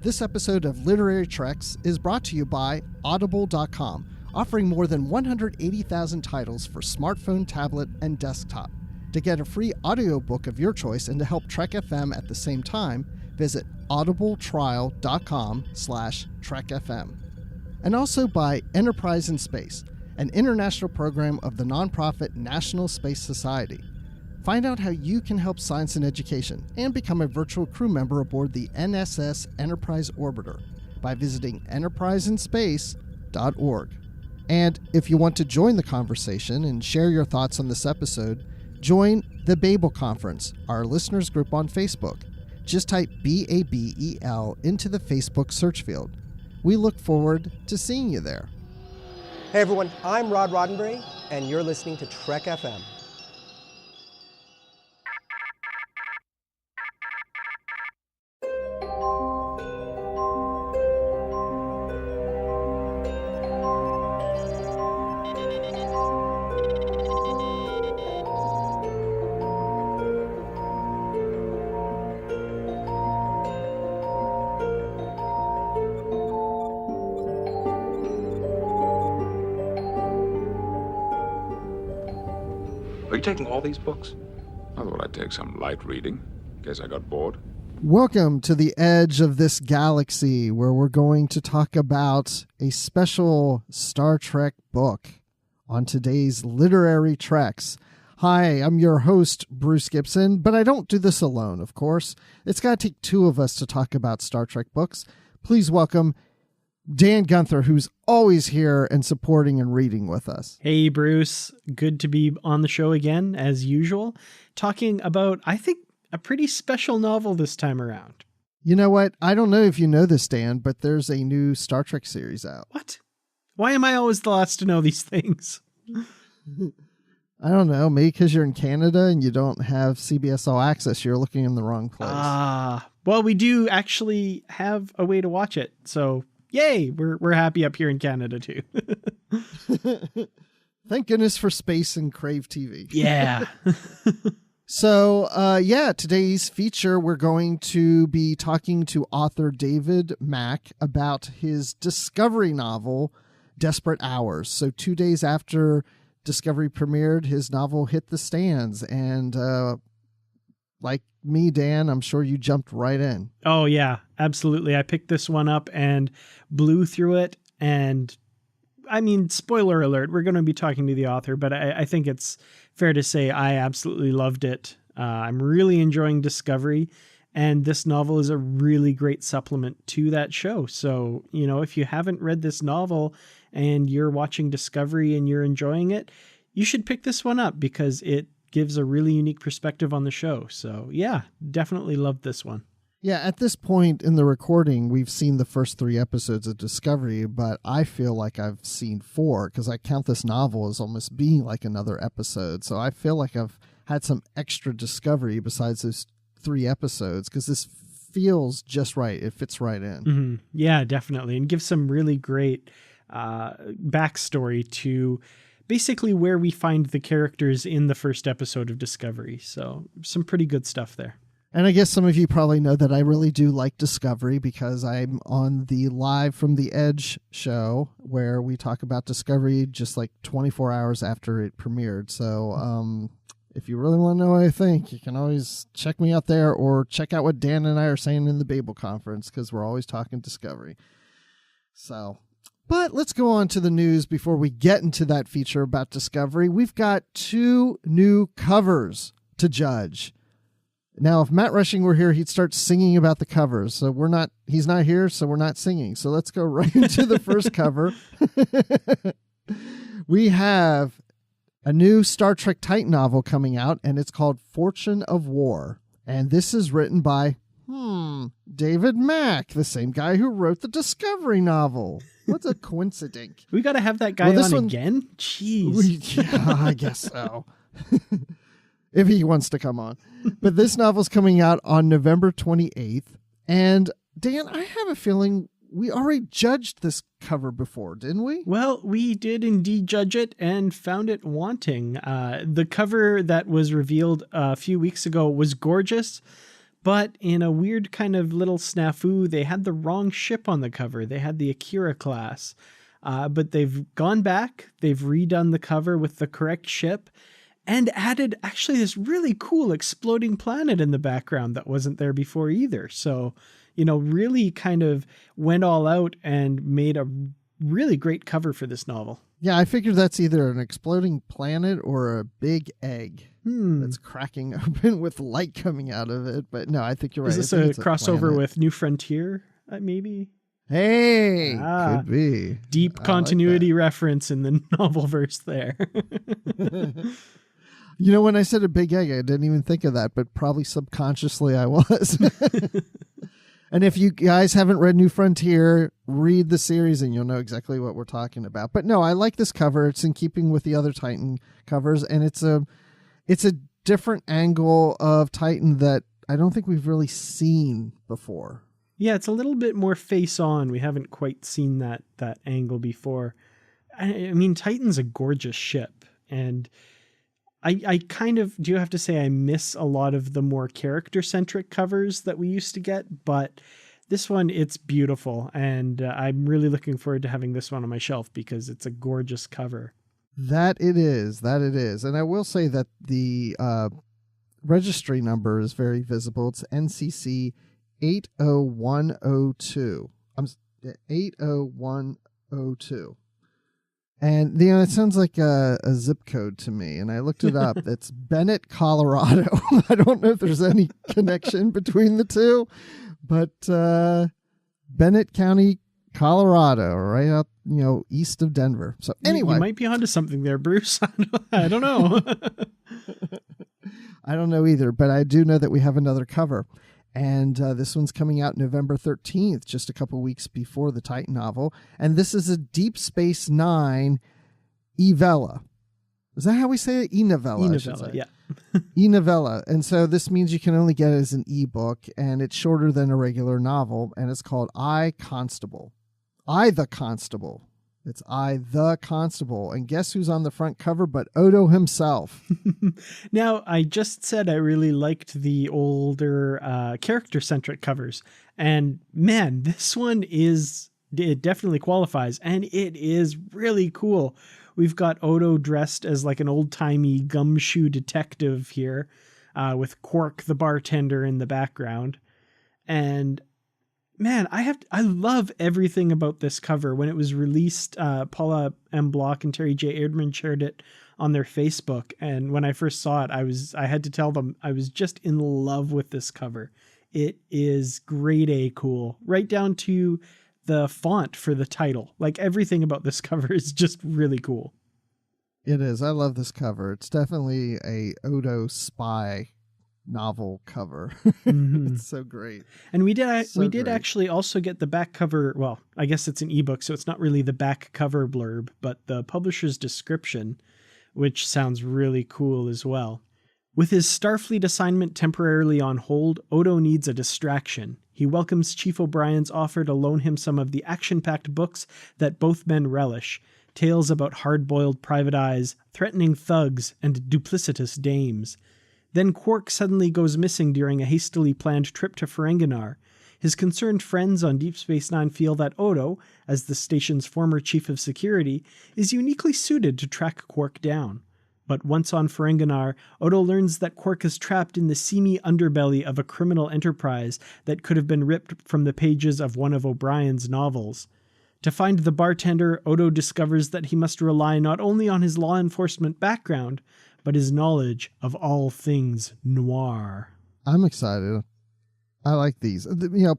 This episode of Literary Treks is brought to you by Audible.com, offering more than 180,000 titles for smartphone, tablet, and desktop. To get a free audiobook of your choice and to help Trek FM at the same time, visit audibletrial.com/trekfm. And also by Enterprise in Space, an international program of the nonprofit National Space Society. Find out how you can help science and education and become a virtual crew member aboard the NSS Enterprise Orbiter by visiting enterpriseinspace.org. And if you want to join the conversation and share your thoughts on this episode, join the Babel Conference, our listeners group on Facebook. Just type BABEL into the Facebook search field. We look forward to seeing you there. Hey everyone, I'm Rod Roddenberry, and you're listening to Trek FM. Are you taking all these books? I thought I'd take some light reading, in case I got bored. Welcome to the edge of this galaxy, where we're going to talk about a special Star Trek book on today's Literary Treks. Hi, I'm your host, Bruce Gibson, but I don't do this alone, of course. It's got to take two of us to talk about Star Trek books. Please welcome Dan Gunther, who's always here and supporting and reading with us. Hey, Bruce. Good to be on the show again, as usual, talking about, I think, a pretty special novel this time around. You know what? I don't know if you know this, Dan, but there's a new Star Trek series out. What? Why am I always the last to know these things? I don't know. Maybe because you're in Canada and you don't have CBS All Access. You're looking in the wrong place. Well, we do actually have a way to watch it, so yay, we're happy up here in Canada too. Thank goodness for space and Crave TV. Yeah. So, today's feature, we're going to be talking to author David Mack about his Discovery novel, Desperate Hours. So 2 days after Discovery premiered, his novel hit the stands. And like me, Dan, I'm sure you jumped right in. Oh, yeah, absolutely. I picked this one up and blew through it. And I mean, spoiler alert, we're going to be talking to the author, but I think it's fair to say I absolutely loved it. I'm really enjoying Discovery, and this novel is a really great supplement to that show. So, you know, if you haven't read this novel and you're watching Discovery and you're enjoying it, you should pick this one up because it gives a really unique perspective on the show. So yeah, definitely loved this one. Yeah, at this point in the recording, we've seen the first 3 episodes of Discovery, but I feel like I've seen 4 because I count this novel as almost being like another episode. So I feel like I've had some extra Discovery besides those 3 episodes because this feels just right. It fits right in. Mm-hmm. Yeah, definitely. And gives some really great backstory to basically where we find the characters in the first episode of Discovery. So some pretty good stuff there. And I guess some of you probably know that I really do like Discovery because I'm on the Live from the Edge show where we talk about Discovery just like 24 hours after it premiered. So if you really want to know what I think, you can always check me out there or check out what Dan and I are saying in the Babel Conference because we're always talking Discovery. So, but let's go on to the news before we get into that feature about Discovery. We've got 2 new covers to judge. Now, if Matt Rushing were here, he'd start singing about the covers. So he's not here, so we're not singing. So let's go right into the first cover. We have a new Star Trek Titan novel coming out, and it's called Fortune of War. And this is written by, David Mack, the same guy who wrote the Discovery novel. What's a coincidence? We got to have that guy on again? Jeez. Yeah, I guess so. If he wants to come on. But this novel's coming out on November 28th. And Dan, I have a feeling we already judged this cover before, didn't we? Well, we did indeed judge it and found it wanting. The cover that was revealed a few weeks ago was gorgeous, But in a weird kind of little snafu, they had the wrong ship on the cover. They had the Akira class. But they've gone back, they've redone the cover with the correct ship, and added actually this really cool exploding planet in the background that wasn't there before either. So, really kind of went all out and made a really great cover for this novel. Yeah, I figured that's either an exploding planet or a big egg that's cracking open with light coming out of it. But no, I think you're right. Is this a crossover with New Frontier, maybe? Hey, could be. Deep continuity reference in the novel verse there. When I said a big egg, I didn't even think of that, but probably subconsciously I was. And if you guys haven't read New Frontier, read the series and you'll know exactly what we're talking about. But no, I like this cover. It's in keeping with the other Titan covers, and it's a different angle of Titan that I don't think we've really seen before. Yeah, it's a little bit more face on. We haven't quite seen that angle before. I mean, Titan's a gorgeous ship, and I kind of do have to say I miss a lot of the more character-centric covers that we used to get, but this one, it's beautiful, and I'm really looking forward to having this one on my shelf because it's a gorgeous cover. That it is. And I will say that the registry number is very visible. It's NCC 80102. 80102. And, it sounds like a zip code to me. And I looked it up. It's Bennett, Colorado. I don't know if there's any connection between the two, but Bennett County, Colorado, right out, east of Denver. So anyway. You might be onto something there, Bruce. I don't know. I don't know either, but I do know that we have another cover. And this one's coming out November 13th, just a couple weeks before the Titan novel. And this is a Deep Space Nine e-novella. Is that how we say it? E-novella. E-novella, yeah. E-novella. And so this means you can only get it as an ebook, and it's shorter than a regular novel, and it's called I, Constable. I, the Constable. It's I, the Constable. And guess who's on the front cover but Odo himself? Now, I just said I really liked the older character-centric covers. And man, this one it definitely qualifies. And it is really cool. We've got Odo dressed as like an old-timey gumshoe detective here with Quark the bartender in the background. And man, I love everything about this cover. When it was released, Paula M. Block and Terry J. Erdman shared it on their Facebook. And when I first saw it, I had to tell them I was just in love with this cover. It is grade A cool, right down to the font for the title. Like everything about this cover is just really cool. It is. I love this cover. It's definitely a Odo spy novel cover. Mm-hmm. It's so great. And we did actually also get the back cover. Well, I guess it's an ebook, so it's not really the back cover blurb, but the publisher's description, which sounds really cool as well. With his Starfleet assignment temporarily on hold, Odo needs a distraction. He welcomes Chief O'Brien's offer to loan him some of the action-packed books that both men relish, tales about hard-boiled private eyes, threatening thugs, and duplicitous dames. Then Quark suddenly goes missing during a hastily planned trip to Ferenginar. His concerned friends on Deep Space Nine feel that Odo, as the station's former chief of security, is uniquely suited to track Quark down. But once on Ferenginar, Odo learns that Quark is trapped in the seamy underbelly of a criminal enterprise that could have been ripped from the pages of one of O'Brien's novels. To find the bartender, Odo discovers that he must rely not only on his law enforcement background, but his knowledge of all things noir. I'm excited. I like these.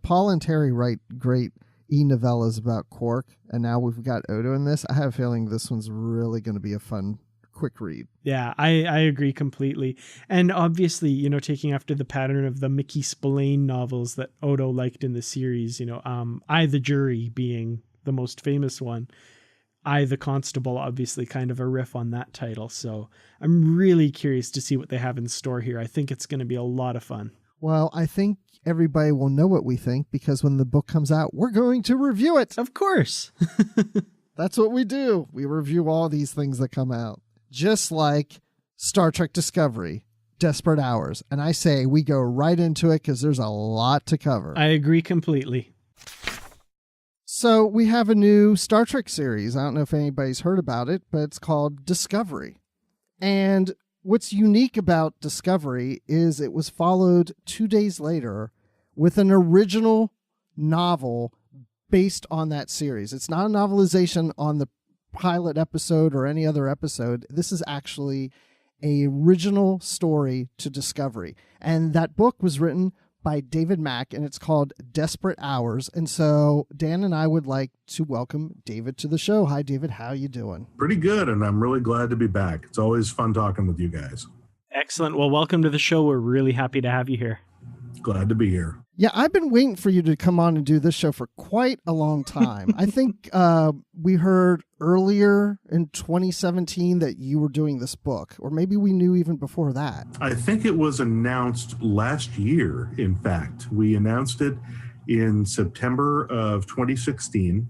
Paul and Terry write great e-novellas about Quark, and now we've got Odo in this. I have a feeling this one's really going to be a fun, quick read. Yeah, I agree completely. And obviously, taking after the pattern of the Mickey Spillane novels that Odo liked in the series, I, the Jury being the most famous one. I, the Constable, obviously kind of a riff on that title. So I'm really curious to see what they have in store here. I think it's going to be a lot of fun. Well, I think everybody will know what we think because when the book comes out, we're going to review it. Of course. That's what we do. We review all these things that come out. Just like Star Trek Discovery, Desperate Hours. And I say we go right into it because there's a lot to cover. I agree completely. So we have a new Star Trek series. I don't know if anybody's heard about it, but it's called Discovery. And what's unique about Discovery is it was followed 2 days later with an original novel based on that series. It's not a novelization on the pilot episode or any other episode. This is actually a original story to Discovery. And that book was written by David Mack, and it's called Desperate Hours. And so Dan and I would like to welcome David to the show. Hi, David. How you doing? Pretty good, and I'm really glad to be back. It's always fun talking with you guys. Excellent. Well, welcome to the show. We're really happy to have you here. Glad to be here. Yeah, I've been waiting for you to come on and do this show for quite a long time. I think we heard earlier in 2017 that you were doing this book, or maybe we knew even before that. I think it was announced last year, in fact. We announced it in September of 2016.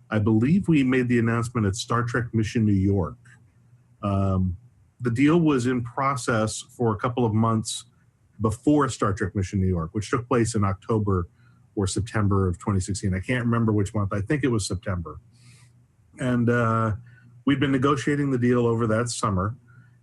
I believe we made the announcement at Star Trek Mission New York. The deal was in process for a couple of months before Star Trek Mission New York, which took place in October or September of 2016. I can't remember which month. I think it was September. And we'd been negotiating the deal over that summer.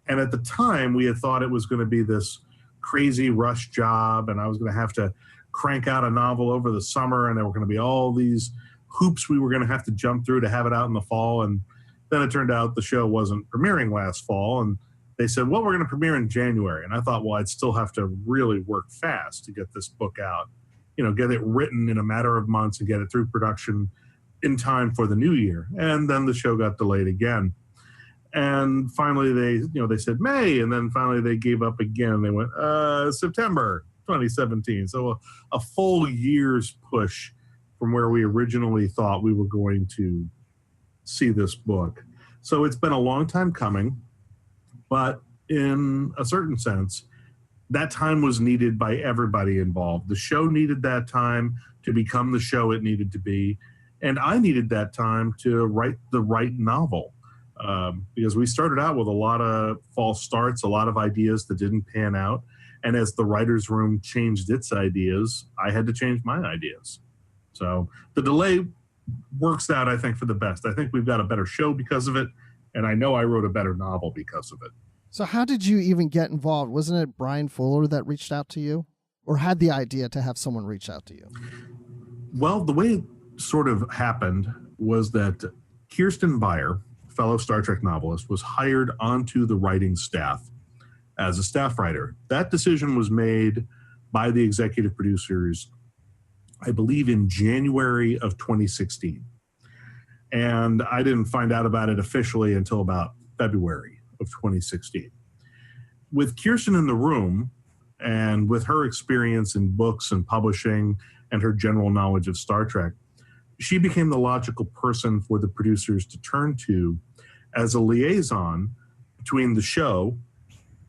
And at the time, we had thought it was going to be this crazy rush job, and I was going to have to crank out a novel over the summer, and there were going to be all these hoops we were going to have to jump through to have it out in the fall. And then it turned out the show wasn't premiering last fall, and they said, well, we're going to premiere in January. And I thought, well, I'd still have to really work fast to get this book out, get it written in a matter of months and get it through production in time for the new year. And then the show got delayed again. And finally they said May, and then finally they gave up again. They went September 2017. So a full year's push from where we originally thought we were going to see this book. So it's been a long time coming. But in a certain sense, that time was needed by everybody involved. The show needed that time to become the show it needed to be. And I needed that time to write the right novel. Because we started out with a lot of false starts, a lot of ideas that didn't pan out. And as the writer's room changed its ideas, I had to change my ideas. So the delay works out, I think, for the best. I think we've got a better show because of it. And I know I wrote a better novel because of it. So how did you even get involved? Wasn't it Brian Fuller that reached out to you, or had the idea to have someone reach out to you? Well, the way it sort of happened was that Kirsten Beyer, fellow Star Trek novelist, was hired onto the writing staff as a staff writer. That decision was made by the executive producers, I believe, in January of 2016. And I didn't find out about it officially until about February of 2016. With Kirsten in the room, and with her experience in books and publishing and her general knowledge of Star Trek, she became the logical person for the producers to turn to as a liaison between the show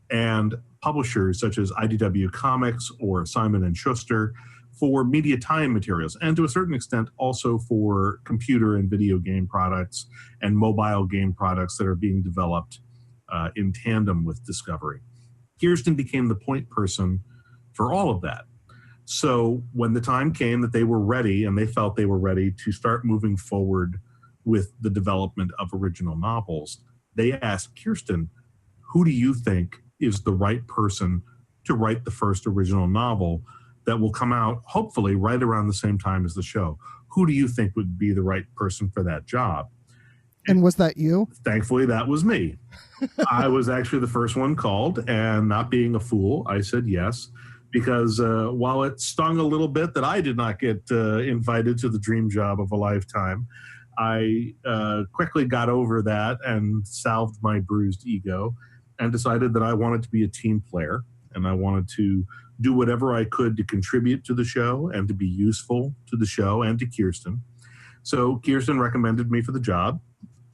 and publishers such as IDW Comics or Simon & Schuster for media tie-in materials, and to a certain extent also for computer and video game products and mobile game products that are being developed in tandem with Discovery. Kirsten became the point person for all of that. So when the time came that they were ready, and they felt they were ready to start moving forward with the development of original novels, they asked Kirsten, who do you think is the right person to write the first original novel that will come out hopefully right around the same time as the show? Who do you think would be the right person for that job? And was that you? Thankfully, that was me. I was actually the first one called, and not being a fool, I said yes, because while it stung a little bit that I did not get invited to the dream job of a lifetime, I quickly got over that and salved my bruised ego and decided that I wanted to be a team player, and I wanted to do whatever I could to contribute to the show and to be useful to the show and to Kirsten. So Kirsten recommended me for the job.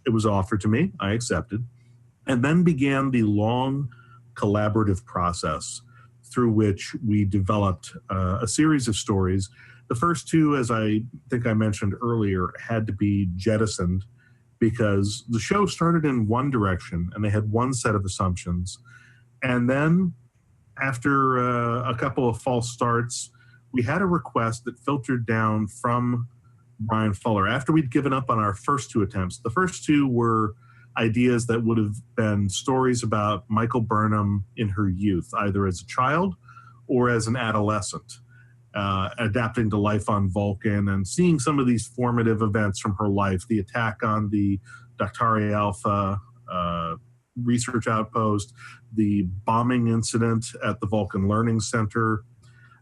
It was offered to me. I accepted. And then began the long collaborative process through which we developed a series of stories. The first two, as I think I mentioned earlier, had to be jettisoned because the show started in one direction and they had one set of assumptions. And then after a couple of false starts, we had a request that filtered down from Brian Fuller. After we'd given up on our first two attempts, the first two were ideas that would have been stories about Michael Burnham in her youth, either as a child or as an adolescent, adapting to life on Vulcan and seeing some of these formative events from her life, the attack on the Daktari Alpha research outpost, the bombing incident at the Vulcan Learning Center.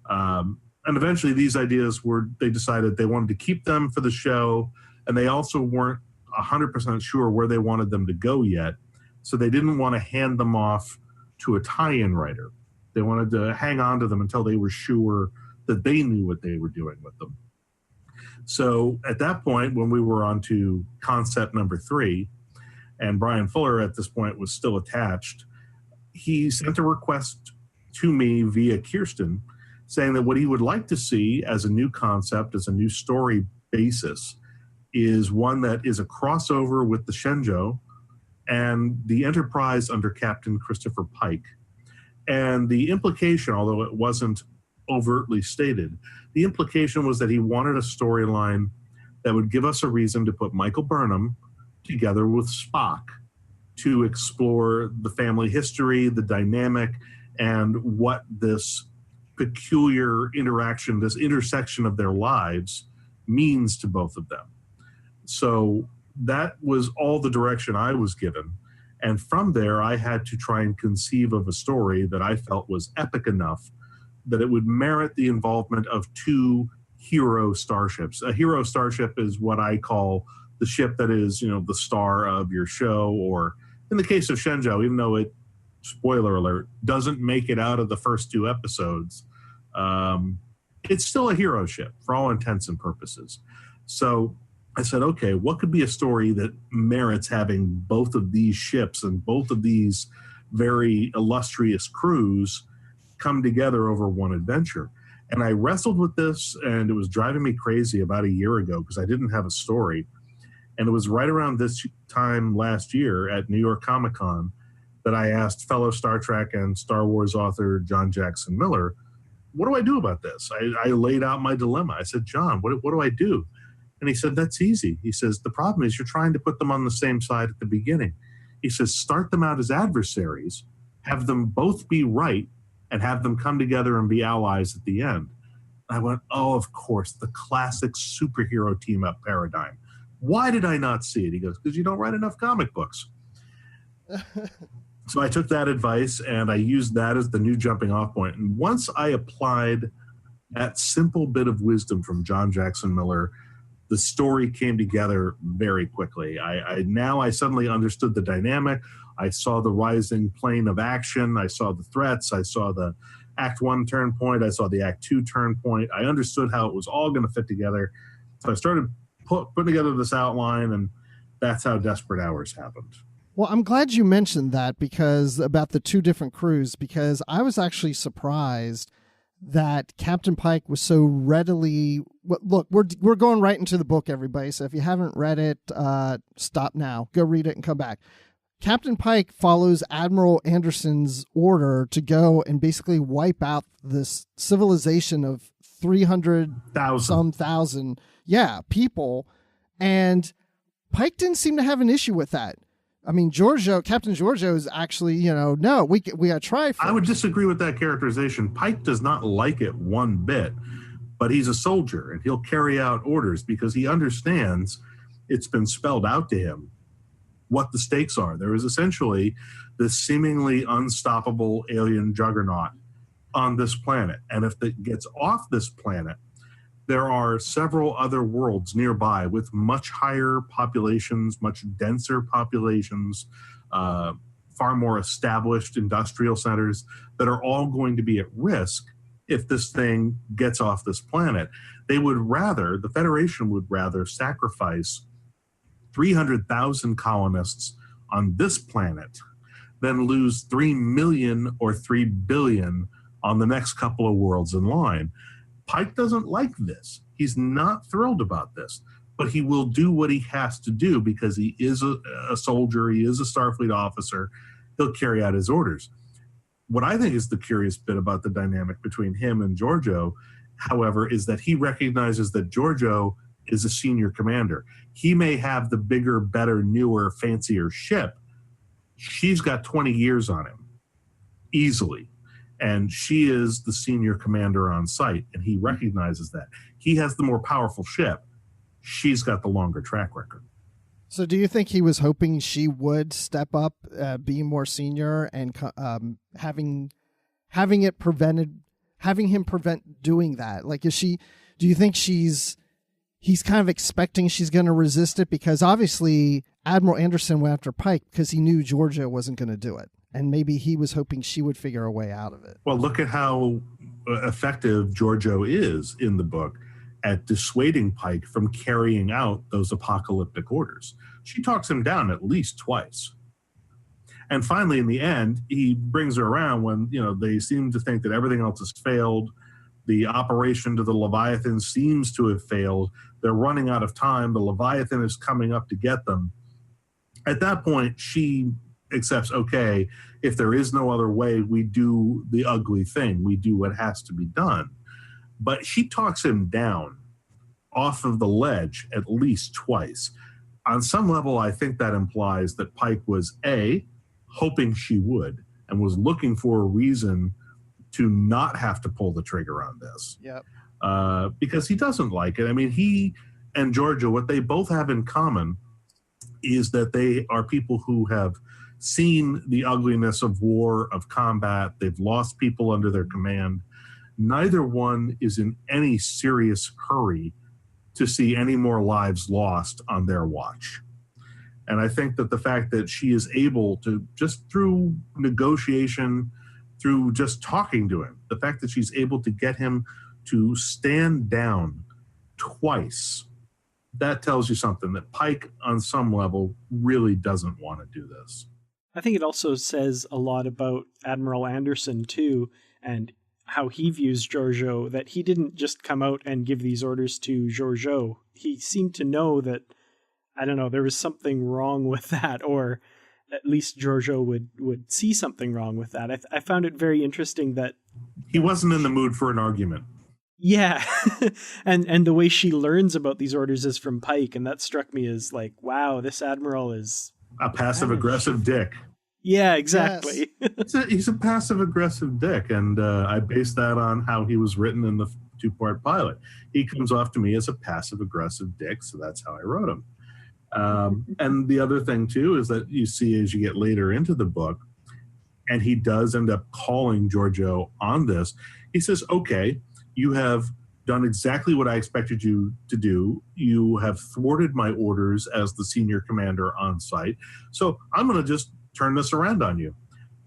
And eventually these ideas they decided they wanted to keep them for the show, and they also weren't 100% sure where they wanted them to go yet. So they didn't want to hand them off to a tie-in writer. They wanted to hang on to them until they were sure that they knew what they were doing with them. So at that point, when we were on to concept number 3, and Brian Fuller at this point was still attached, he sent a request to me via Kirsten saying that what he would like to see as a new concept, as a new story basis, is one that is a crossover with the Shenzhou and the Enterprise under Captain Christopher Pike. And the implication, although it wasn't overtly stated, the implication was that he wanted a storyline that would give us a reason to put Michael Burnham together with Spock to explore the family history, the dynamic, and what this peculiar interaction, this intersection of their lives means to both of them. So that was all the direction I was given. And from there, I had to try and conceive of a story that I felt was epic enough that it would merit the involvement of 2 hero starships. A hero starship is what I call the ship that is, the star of your show, or in the case of Shenzhou, even though it, spoiler alert, doesn't make it out of the first 2 episodes, it's still a hero ship for all intents and purposes. So I said, okay, what could be a story that merits having both of these ships and both of these very illustrious crews come together over one adventure? And I wrestled with this, and it was driving me crazy about a year ago because I didn't have a story. And it was right around this time last year at New York Comic Con that I asked fellow Star Trek and Star Wars author John Jackson Miller, what do I do about this? I laid out my dilemma. I said, John, what do I do? And he said, that's easy. He says, the problem is you're trying to put them on the same side at the beginning. He says, start them out as adversaries, have them both be right, and have them come together and be allies at the end. I went, oh, of course, the classic superhero team-up paradigm. Why did I not see it? He goes, because you don't write enough comic books. So I took that advice, and I used that as the new jumping off point. And once I applied that simple bit of wisdom from John Jackson Miller, the story came together very quickly. I suddenly understood the dynamic. I saw the rising plane of action. I saw the threats. I saw the Act 1 turn point. I saw the Act 2 turn point. I understood how it was all going to fit together. So I started putting together this outline, and that's how Desperate Hours happened. Well, I'm glad you mentioned that because about the 2 different crews, because I was actually surprised that Captain Pike was so readily. Look, we're going right into the book, everybody. So if you haven't read it, stop now. Go read it and come back. Captain Pike follows Admiral Anderson's order to go and basically wipe out this civilization of 300,000 people, and Pike didn't seem to have an issue with that. I mean, Captain Giorgio is actually, no, we got to try first. I would disagree with that characterization. Pike does not like it one bit, but he's a soldier, and he'll carry out orders because he understands it's been spelled out to him what the stakes are. There is essentially this seemingly unstoppable alien juggernaut on this planet, and if it gets off this planet, there are several other worlds nearby with much higher populations, much denser populations, far more established industrial centers that are all going to be at risk if this thing gets off this planet. The Federation would rather sacrifice 300,000 colonists on this planet than lose 3 million or 3 billion on the next couple of worlds in line. Pike doesn't like this. He's not thrilled about this, but he will do what he has to do because he is a soldier. He is a Starfleet officer. He'll carry out his orders. what I think is the curious bit about the dynamic between him and Giorgio, however, is that he recognizes that Giorgio is a senior commander. He may have the bigger, better, newer, fancier ship. She's got 20 years on him, easily. And she is the senior commander on site, and he recognizes that. He has the more powerful ship. She's got the longer track record. So do you think he was hoping she would step up, be more senior, and having him prevent doing that? Like, do you think he's kind of expecting she's going to resist it? Because obviously Admiral Anderson went after Pike because he knew Georgia wasn't going to do it. And maybe he was hoping she would figure a way out of it. Well, look at how effective Giorgio is in the book at dissuading Pike from carrying out those apocalyptic orders. She talks him down at least twice. And finally, in the end, he brings her around when, they seem to think that everything else has failed. The operation to the Leviathan seems to have failed. They're running out of time. The Leviathan is coming up to get them. At that point, she accepts, okay, if there is no other way, we do the ugly thing. We do what has to be done. But she talks him down off of the ledge at least twice. On some level, I think that implies that Pike was, A, hoping she would, and was looking for a reason to not have to pull the trigger on this. Yep. Because he doesn't like it. I mean, he and Georgia, what they both have in common is that they are people who have seen the ugliness of war, of combat. They've lost people under their command. Neither one is in any serious hurry to see any more lives lost on their watch. And I think that the fact that she is able to, just through negotiation, through just talking to him, the fact that she's able to get him to stand down twice, that tells you something, that Pike, on some level, really doesn't want to do this. I think it also says a lot about Admiral Anderson, too, and how he views Giorgio, that he didn't just come out and give these orders to Giorgio. He seemed to know that, I don't know, there was something wrong with that, or at least Giorgio would see something wrong with that. I found it very interesting that he wasn't in the mood for an argument. Yeah. and the way she learns about these orders is from Pike, and that struck me as like, wow, this Admiral is a passive-aggressive dick. Yeah, exactly. Yes. He's a passive-aggressive dick, and I base that on how he was written in the two-part pilot. He comes off to me as a passive-aggressive dick, so that's how I wrote him. And the other thing, too, is that you see as you get later into the book, and he does end up calling Giorgio on this, he says, okay, you have done exactly what I expected you to do. You have thwarted my orders as the senior commander on site, so I'm going to just turn this around on you.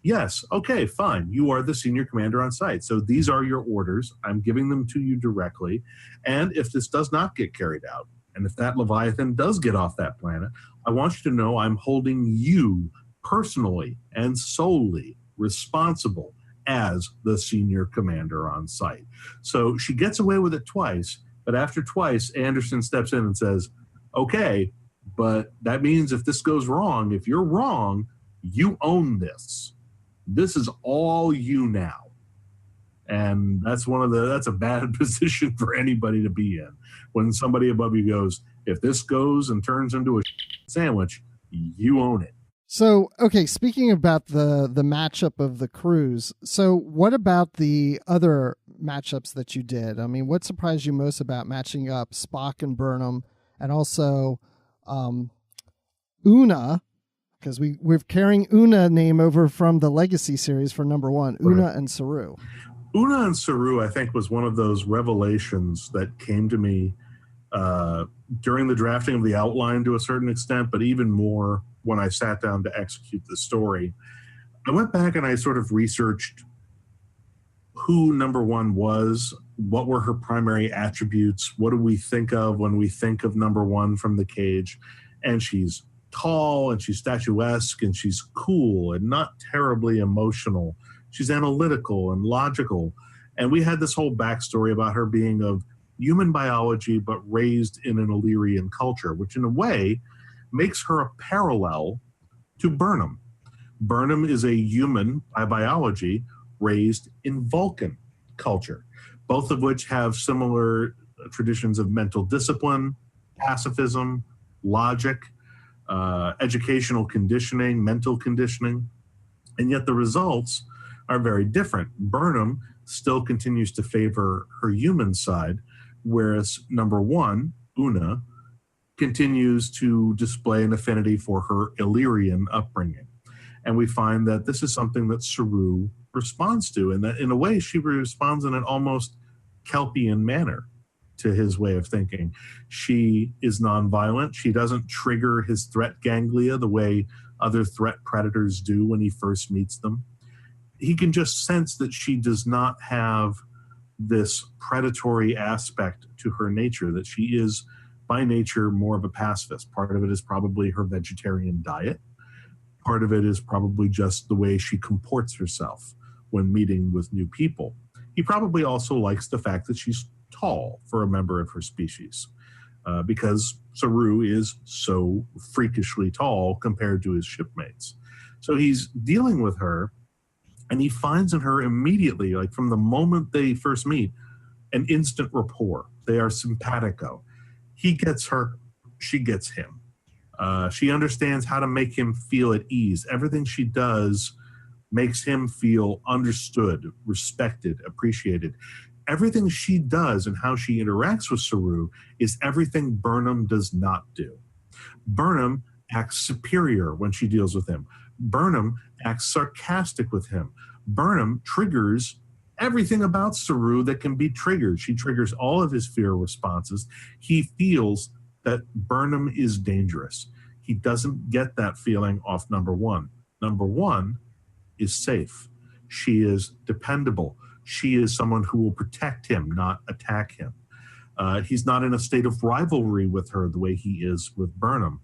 Yes, okay, fine. You are the senior commander on site, so these are your orders. I'm giving them to you directly, and if this does not get carried out, and if that Leviathan does get off that planet, I want you to know I'm holding you personally and solely responsible as the senior commander on site. So she gets away with it twice, but after twice, Anderson steps in and says, okay, but that means if this goes wrong, if you're wrong, you own this. This is all you now. And that's a bad position for anybody to be in. When somebody above you goes, if this goes and turns into a sandwich, you own it. So, okay, speaking about the matchup of the crews, so what about the other matchups that you did? I mean, what surprised you most about matching up Spock and Burnham, and also Una, because we're carrying Una name over from the Legacy series for number 1, Una Right. and Saru. Una and Saru, I think, was one of those revelations that came to me during the drafting of the outline to a certain extent, but even more when I sat down to execute the story. I went back and I sort of researched who number 1 was, what were her primary attributes, what do we think of when we think of number 1 from the cage, and she's tall and she's statuesque and she's cool and not terribly emotional. She's analytical and logical. And we had this whole backstory about her being of human biology, but raised in an Illyrian culture, which in a way makes her a parallel to Burnham. Burnham is a human by biology raised in Vulcan culture, both of which have similar traditions of mental discipline, pacifism, logic, educational conditioning, mental conditioning, and yet the results are very different. Burnham still continues to favor her human side, whereas number one, Una, continues to display an affinity for her Illyrian upbringing. And we find that this is something that Saru responds to, and that in a way she responds in an almost Kelpian manner to his way of thinking. She is nonviolent. She doesn't trigger his threat ganglia the way other threat predators do when he first meets them. He can just sense that she does not have this predatory aspect to her nature, that she is by nature more of a pacifist. Part of it is probably her vegetarian diet. Part of it is probably just the way she comports herself when meeting with new people. He probably also likes the fact that she's tall for a member of her species, because Saru is so freakishly tall compared to his shipmates. So he's dealing with her, and he finds in her immediately, like from the moment they first meet, an instant rapport. They are simpatico. He gets her, she gets him. She understands how to make him feel at ease. Everything she does makes him feel understood, respected, appreciated. Everything she does and how she interacts with Saru is everything Burnham does not do. Burnham acts superior when she deals with him. Burnham acts sarcastic with him. Burnham triggers everything about Saru that can be triggered. She triggers all of his fear responses. He feels that Burnham is dangerous. He doesn't get that feeling off number one. Number one is safe. She is dependable. She is someone who will protect him, not attack him. He's not in a state of rivalry with her the way he is with Burnham.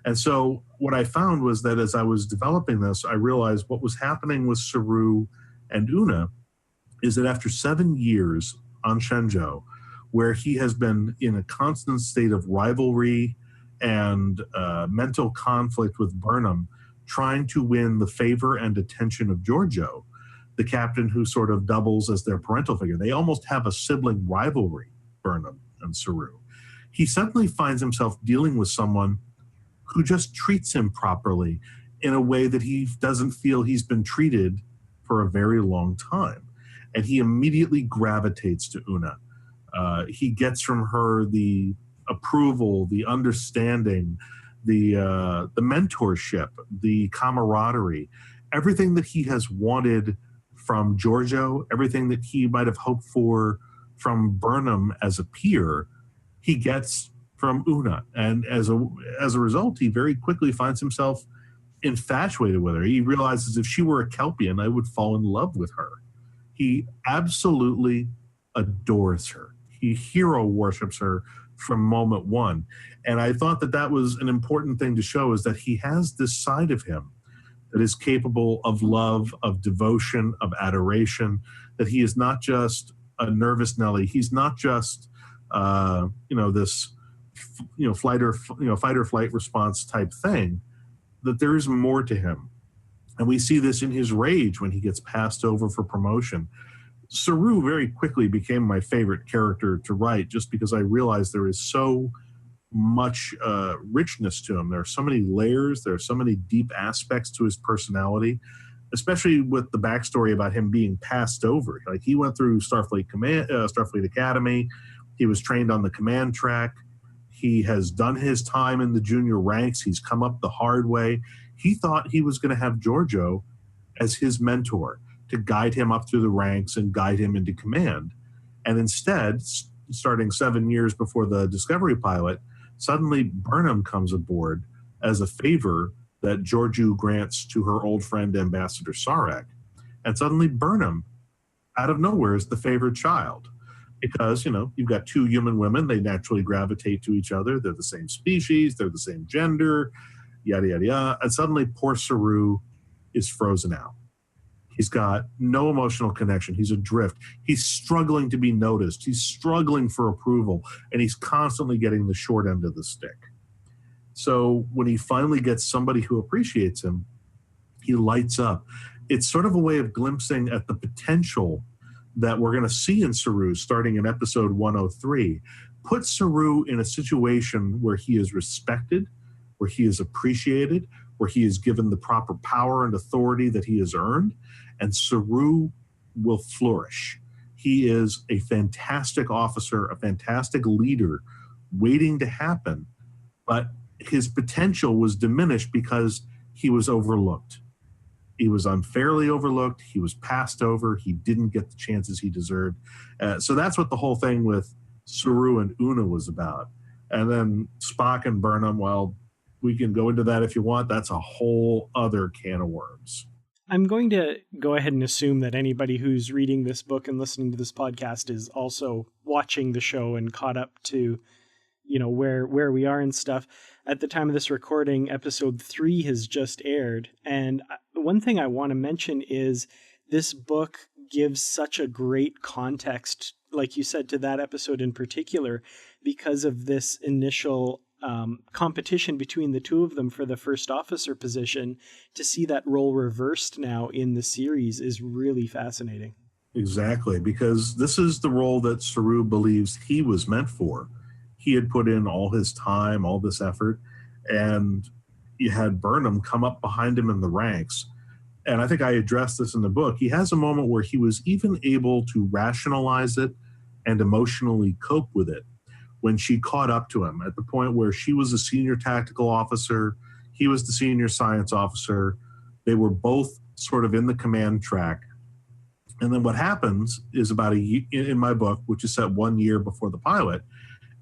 And so what I found was that as I was developing this, I realized what was happening with Saru and Una is that after 7 years on Shenzhou, where he has been in a constant state of rivalry and mental conflict with Burnham, trying to win the favor and attention of Giorgio, the captain who sort of doubles as their parental figure. They almost have a sibling rivalry, Burnham and Saru. He suddenly finds himself dealing with someone who just treats him properly in a way that he doesn't feel he's been treated for a very long time. And he immediately gravitates to Una. He gets from her the approval, the understanding, the mentorship, the camaraderie, everything that he has wanted from Giorgio, everything that he might have hoped for from Burnham as a peer, he gets from Una. And as a result, he very quickly finds himself infatuated with her. He realizes if she were a Kelpian, I would fall in love with her. He absolutely adores her. He hero worships her from moment one. And I thought that that was an important thing to show, is that he has this side of him that is capable of love, of devotion, of adoration, that he is not just a nervous Nelly. He's not just, this, fight or flight response type thing, that there is more to him. And we see this in his rage when he gets passed over for promotion. Saru very quickly became my favorite character to write, just because I realized there is so much richness to him. There are so many layers. There are so many deep aspects to his personality, especially with the backstory about him being passed over. Like, he went through Starfleet Academy. He was trained on the command track. He has done his time in the junior ranks. He's come up the hard way. He thought he was going to have Giorgio as his mentor to guide him up through the ranks and guide him into command. And instead, starting 7 years before the Discovery pilot, suddenly Burnham comes aboard as a favor that Giorgio grants to her old friend, Ambassador Sarek. And suddenly Burnham, out of nowhere, is the favored child. Because, you've got two human women. They naturally gravitate to each other. They're the same species. They're the same gender, yada, yada, yada. And suddenly poor Saru is frozen out. He's got no emotional connection. He's adrift. He's struggling to be noticed. He's struggling for approval. And he's constantly getting the short end of the stick. So when he finally gets somebody who appreciates him, He lights up. It's sort of a way of glimpsing at the potential that we're going to see in Saru starting in episode 103. Put Saru in a situation where he is respected, where he is appreciated, where he is given the proper power and authority that he has earned, and Saru will flourish. He is a fantastic officer, a fantastic leader waiting to happen, but his potential was diminished because he was overlooked. He was unfairly overlooked. He was passed over. He didn't get the chances he deserved. So that's what the whole thing with Saru and Una was about. And then Spock and Burnham, well, we can go into that if you want. That's a whole other can of worms. I'm going to go ahead and assume that anybody who's reading this book and listening to this podcast is also watching the show and caught up to, you know, where we are and stuff. At the time of this recording, episode 3 has just aired. And one thing I want to mention is this book gives such a great context, like you said, to that episode in particular, because of this initial competition between the two of them for the first officer position. To see that role reversed now in the series is really fascinating. Exactly, because this is the role that Saru believes he was meant for. He had put in all his time, all this effort, and you had Burnham come up behind him in the ranks. And I think I addressed this in the book. He has a moment where he was even able to rationalize it and emotionally cope with it when she caught up to him at the point where she was a senior tactical officer, he was the senior science officer. They were both sort of in the command track. And then what happens is about a year, in my book, which is set 1 year before the pilot,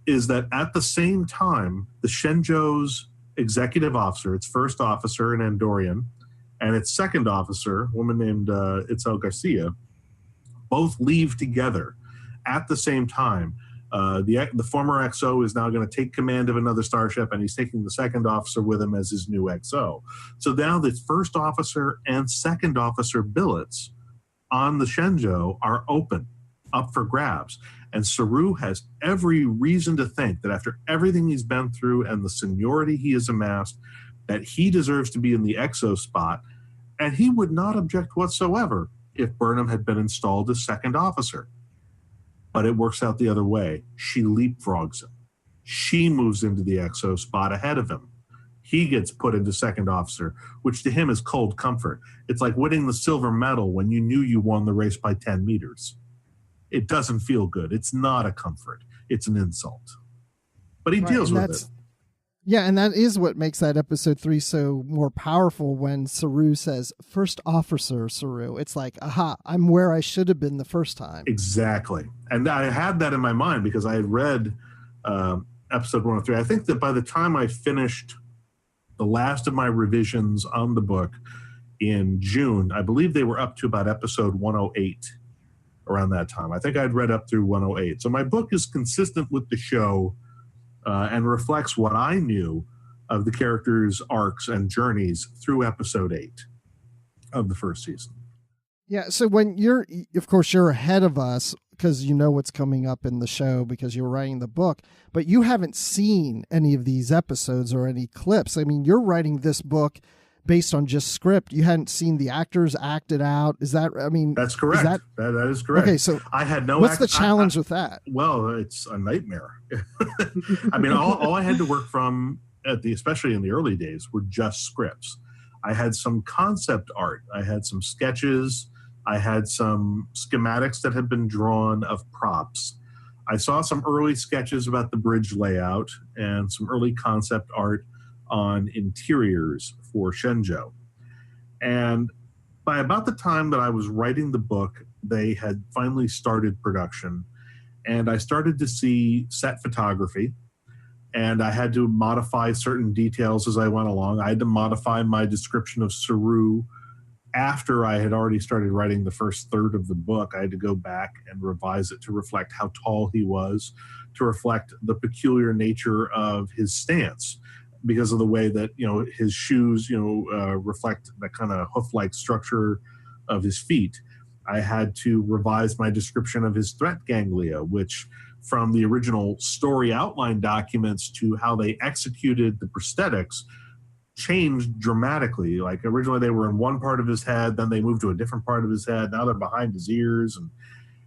is that at the same time, the Shenzhou's executive officer, its first officer, an Andorian, and its second officer, a woman named Itzel Garcia, both leave together at the same time. The former XO is now going to take command of another starship, and he's taking the second officer with him as his new XO. So now the first officer and second officer billets on the Shenzhou are open, up for grabs. And Saru has every reason to think that after everything he's been through and the seniority he has amassed, that he deserves to be in the XO spot, and he would not object whatsoever if Burnham had been installed as second officer. But it works out the other way. She leapfrogs him. She moves into the XO spot ahead of him. He gets put into second officer, which to him is cold comfort. It's like winning the silver medal when you knew you won the race by 10 meters. It doesn't feel good. It's not a comfort. It's an insult. But he deals with it. Yeah, and that is what makes that episode 3 so more powerful when Saru says, first officer Saru. It's like, aha, I'm where I should have been the first time. Exactly. And I had that in my mind because I had read episode 103. I think that by the time I finished the last of my revisions on the book in June, I believe they were up to about episode 108 around that time. I think I'd read up through 108. So my book is consistent with the show and reflects what I knew of the characters' arcs and journeys through episode 8 of the first season. Yeah, so when you're ahead of us because you know what's coming up in the show because you're writing the book, but you haven't seen any of these episodes or any clips. I mean, you're writing this book based on just script. You hadn't seen the actors act it out. Is that, I mean... That's correct. That is correct. Okay, so I had no... What's the challenge with that? Well, it's a nightmare. I mean, all I had to work from, especially in the early days, were just scripts. I had some concept art. I had some sketches. I had some schematics that had been drawn of props. I saw some early sketches about the bridge layout and some early concept art on interiors for Shenzhou. And by about the time that I was writing the book, they had finally started production, and I started to see set photography, and I had to modify certain details as I went along. I had to modify my description of Saru after I had already started writing the first third of the book. I had to go back and revise it to reflect how tall he was, to reflect the peculiar nature of his stance, because of the way that, his shoes, reflect that kind of hoof-like structure of his feet. I had to revise my description of his threat ganglia, which from the original story outline documents to how they executed the prosthetics changed dramatically. Like originally they were in one part of his head, then they moved to a different part of his head. Now they're behind his ears and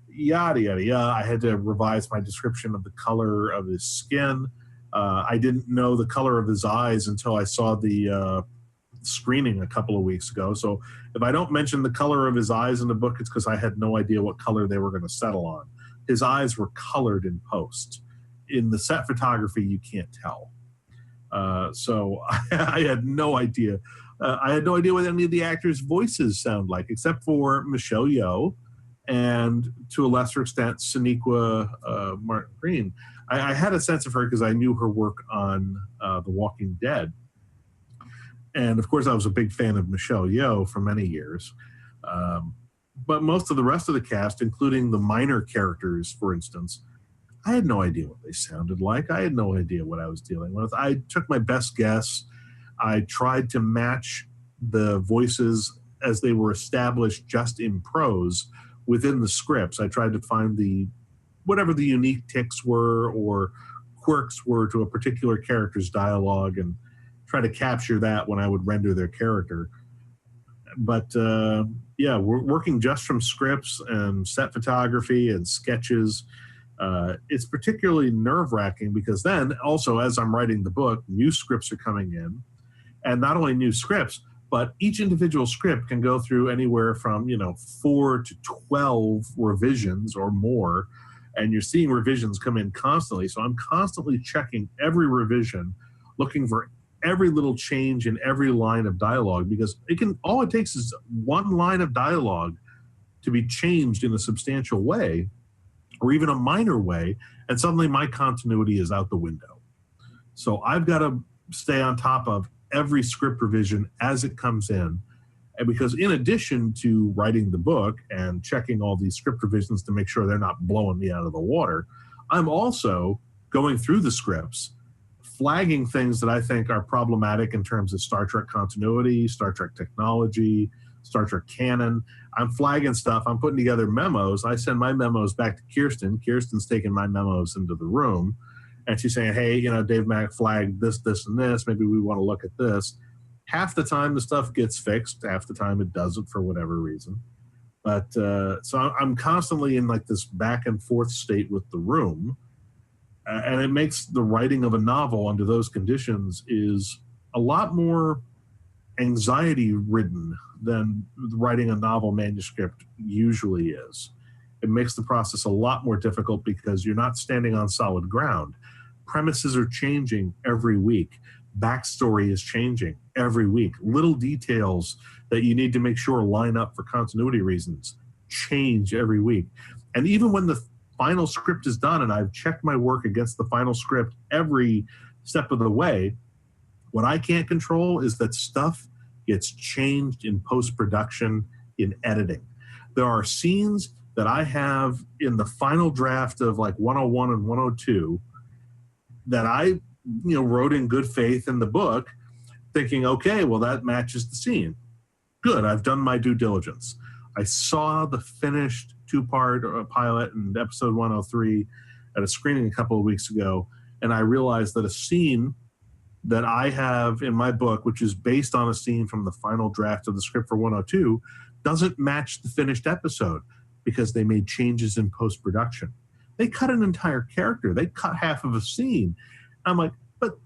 yada, yada, yada. I had to revise my description of the color of his skin. I didn't know the color of his eyes until I saw the screening a couple of weeks ago. So if I don't mention the color of his eyes in the book, it's because I had no idea what color they were going to settle on. His eyes were colored in post. In the set photography, you can't tell. So I had no idea. I had no idea what any of the actors' voices sound like, except for Michelle Yeoh and, to a lesser extent, Sonequa Martin Green. I had a sense of her because I knew her work on The Walking Dead. And, of course, I was a big fan of Michelle Yeoh for many years. But most of the rest of the cast, including the minor characters, for instance, I had no idea what they sounded like. I had no idea what I was dealing with. I took my best guess. I tried to match the voices as they were established just in prose within the scripts. I tried to find whatever the unique tics were or quirks were to a particular character's dialogue and try to capture that when I would render their character. But we're working just from scripts and set photography and sketches. It's particularly nerve-wracking because then also as I'm writing the book, new scripts are coming in, and not only new scripts, but each individual script can go through anywhere from 4 to 12 revisions or more, and you're seeing revisions come in constantly. So I'm constantly checking every revision, looking for every little change in every line of dialogue, because all it takes is one line of dialogue to be changed in a substantial way or even a minor way, and suddenly my continuity is out the window. So I've got to stay on top of every script revision as it comes in. And because in addition to writing the book and checking all these script revisions to make sure they're not blowing me out of the water, I'm also going through the scripts, flagging things that I think are problematic in terms of Star Trek continuity, Star Trek technology, Star Trek canon. I'm flagging stuff. I'm putting together memos. I send my memos back to Kirsten. Kirsten's taking my memos into the room, and she's saying, hey, Dave Mack flagged this, this, and this. Maybe we want to look at this. Half the time the stuff gets fixed. Half the time it doesn't for whatever reason. But so I'm constantly in like this back and forth state with the room. And it makes the writing of a novel under those conditions is a lot more anxiety-ridden than writing a novel manuscript usually is. It makes the process a lot more difficult because you're not standing on solid ground. Premises are changing every week. Backstory is changing every week. Little details that you need to make sure line up for continuity reasons change every week. And even when the final script is done and I've checked my work against the final script every step of the way, what I can't control is that stuff gets changed in post-production, in editing. There are scenes that I have in the final draft of like 101 and 102 that I wrote in good faith in the book, thinking, okay, well, that matches the scene. Good, I've done my due diligence. I saw the finished two-part pilot in episode 103 at a screening a couple of weeks ago, and I realized that a scene that I have in my book, which is based on a scene from the final draft of the script for 102, doesn't match the finished episode because they made changes in post-production. They cut an entire character. They cut half of a scene. I'm like, but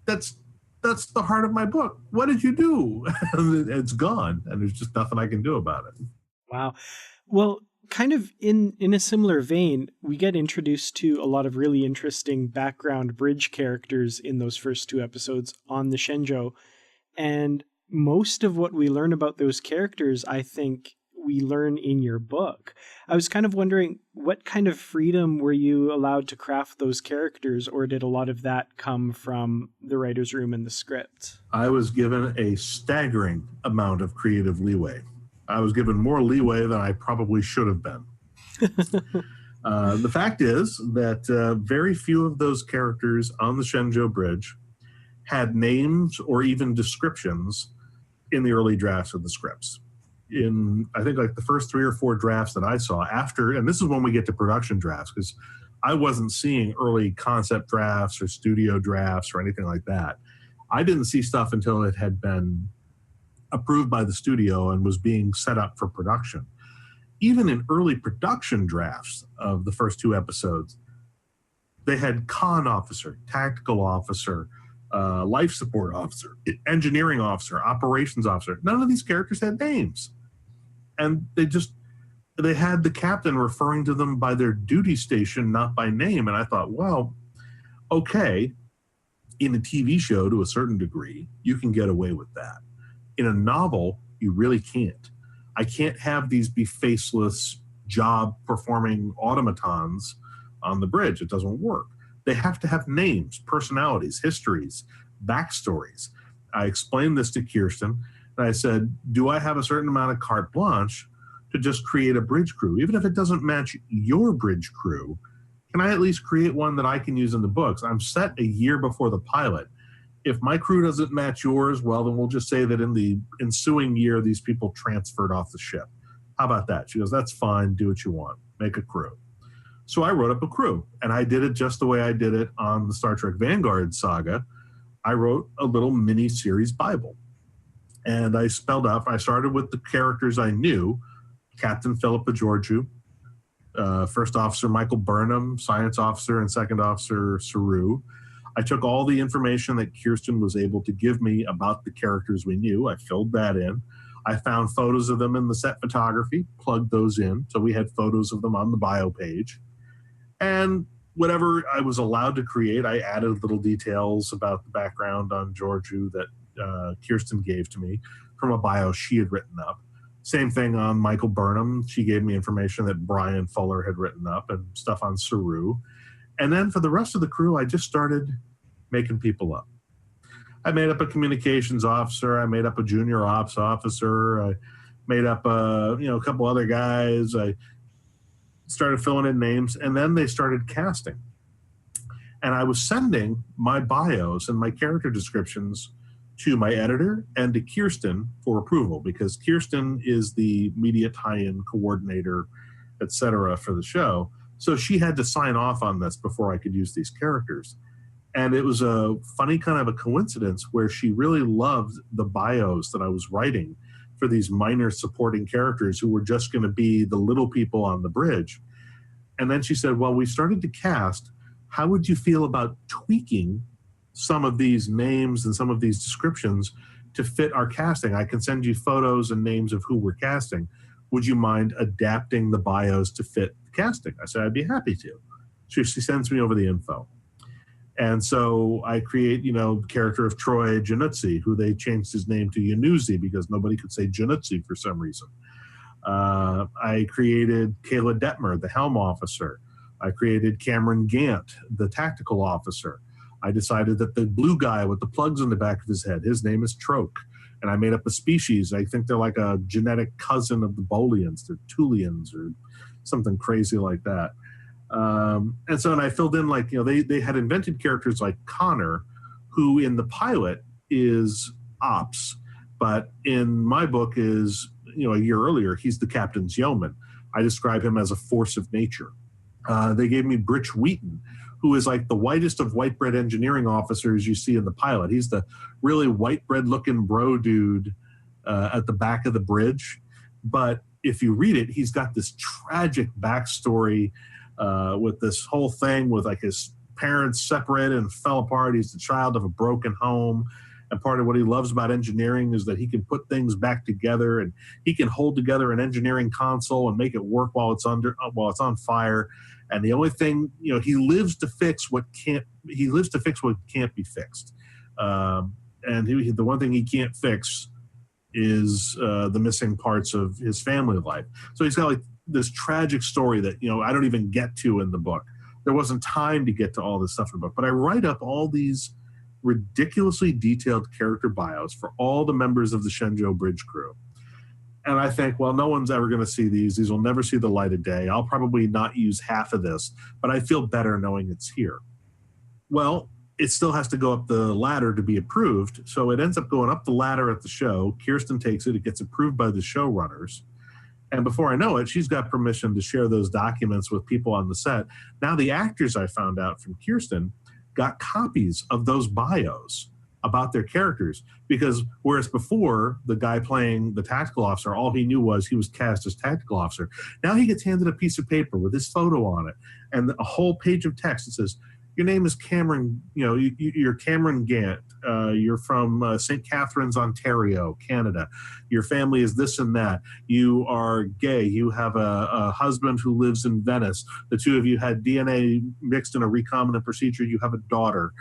that's the heart of my book. What did you do? It's gone, and there's just nothing I can do about it. Wow. Well, kind of in a similar vein, we get introduced to a lot of really interesting background bridge characters in those first two episodes on the Shenzhou. And most of what we learn about those characters, I think we learn in your book. I was kind of wondering, what kind of freedom were you allowed to craft those characters, or did a lot of that come from the writer's room and the script? I was given a staggering amount of creative leeway. I was given more leeway than I probably should have been. The fact is that very few of those characters on the Shenzhou Bridge had names or even descriptions in the early drafts of the scripts. In, I think, like the first 3 or 4 drafts that I saw after, and this is when we get to production drafts, because I wasn't seeing early concept drafts or studio drafts or anything like that. I didn't see stuff until it had been approved by the studio and was being set up for production. Even in early production drafts of the first 2 episodes, they had con officer, tactical officer, life support officer, engineering officer, operations officer. None of these characters had names. And they had the captain referring to them by their duty station, not by name. And I thought, well, okay, in a TV show to a certain degree, you can get away with that. In a novel, you really can't. I can't have these be faceless, job-performing automatons on the bridge. It doesn't work. They have to have names, personalities, histories, backstories. I explained this to Kirsten, and I said, do I have a certain amount of carte blanche to just create a bridge crew? Even if it doesn't match your bridge crew, can I at least create one that I can use in the books? I'm set a year before the pilot. If my crew doesn't match yours, well, then we'll just say that in the ensuing year, these people transferred off the ship. How about that? She goes, that's fine. Do what you want. Make a crew. So I wrote up a crew, and I did it just the way I did it on the Star Trek Vanguard saga. I wrote a little mini-series Bible. And I started with the characters I knew, Captain Philippa Georgiou, First Officer Michael Burnham, Science Officer and Second Officer Saru. I took all the information that Kirsten was able to give me about the characters we knew. I filled that in. I found photos of them in the set photography, plugged those in. So we had photos of them on the bio page. And whatever I was allowed to create, I added little details about the background on Georgiou that Kirsten gave to me from a bio she had written up. Same thing on Michael Burnham. She gave me information that Brian Fuller had written up and stuff on Saru. And then for the rest of the crew, I just started making people up. I made up a communications officer. I made up a junior ops officer. I made up a couple other guys. I started filling in names, and then they started casting. And I was sending my bios and my character descriptions to my editor and to Kirsten for approval, because Kirsten is the media tie-in coordinator, etc., for the show. So she had to sign off on this before I could use these characters. And it was a funny kind of a coincidence where she really loved the bios that I was writing for these minor supporting characters who were just going to be the little people on the bridge. And then she said, well, we started to cast. How would you feel about tweaking some of these names and some of these descriptions to fit our casting? I can send you photos and names of who we're casting. Would you mind adapting the bios to fit the casting? I said, I'd be happy to. So she sends me over the info. And so I create, the character of Troy Januzzi, who they changed his name to Yanuzzi because nobody could say Januzzi for some reason. I created Kayla Detmer, the helm officer. I created Cameron Gant, the tactical officer. I decided that the blue guy with the plugs in the back of his head, his name is Troke. And I made up a species. I think they're like a genetic cousin of the Bolians. They're Tulians or something crazy like that. And I filled in they had invented characters like Connor, who in the pilot is Ops, but in my book is, a year earlier, he's the captain's yeoman. I describe him as a force of nature. They gave me Britch Wheaton, who is like the whitest of white bread engineering officers you see in the pilot. He's the really white bread looking bro dude at the back of the bridge. But if you read it, he's got this tragic backstory with this whole thing with like his parents separated and fell apart. He's the child of a broken home. And part of what he loves about engineering is that he can put things back together, and he can hold together an engineering console and make it work while it's on fire. And the only thing, he lives to fix what can't be fixed. And the one thing he can't fix is the missing parts of his family life. So he's got like this tragic story that, I don't even get to in the book. There wasn't time to get to all this stuff in the book, but I write up all these ridiculously detailed character bios for all the members of the Shenzhou bridge crew. And I think, well, no one's ever going to see these. These will never see the light of day. I'll probably not use half of this, but I feel better knowing it's here. Well, it still has to go up the ladder to be approved. So it ends up going up the ladder at the show. Kirsten takes it. It gets approved by the showrunners. And before I know it, she's got permission to share those documents with people on the set. Now the actors, I found out from Kirsten, got copies of those bios about their characters. Because whereas before, the guy playing the tactical officer, all he knew was he was cast as tactical officer. Now he gets handed a piece of paper with his photo on it and a whole page of text that says, your name is Cameron, you're Cameron Gant. You're from St. Catharines, Ontario, Canada. Your family is this and that. You are gay. You have a husband who lives in Venice. The two of you had DNA mixed in a recombinant procedure. You have a daughter.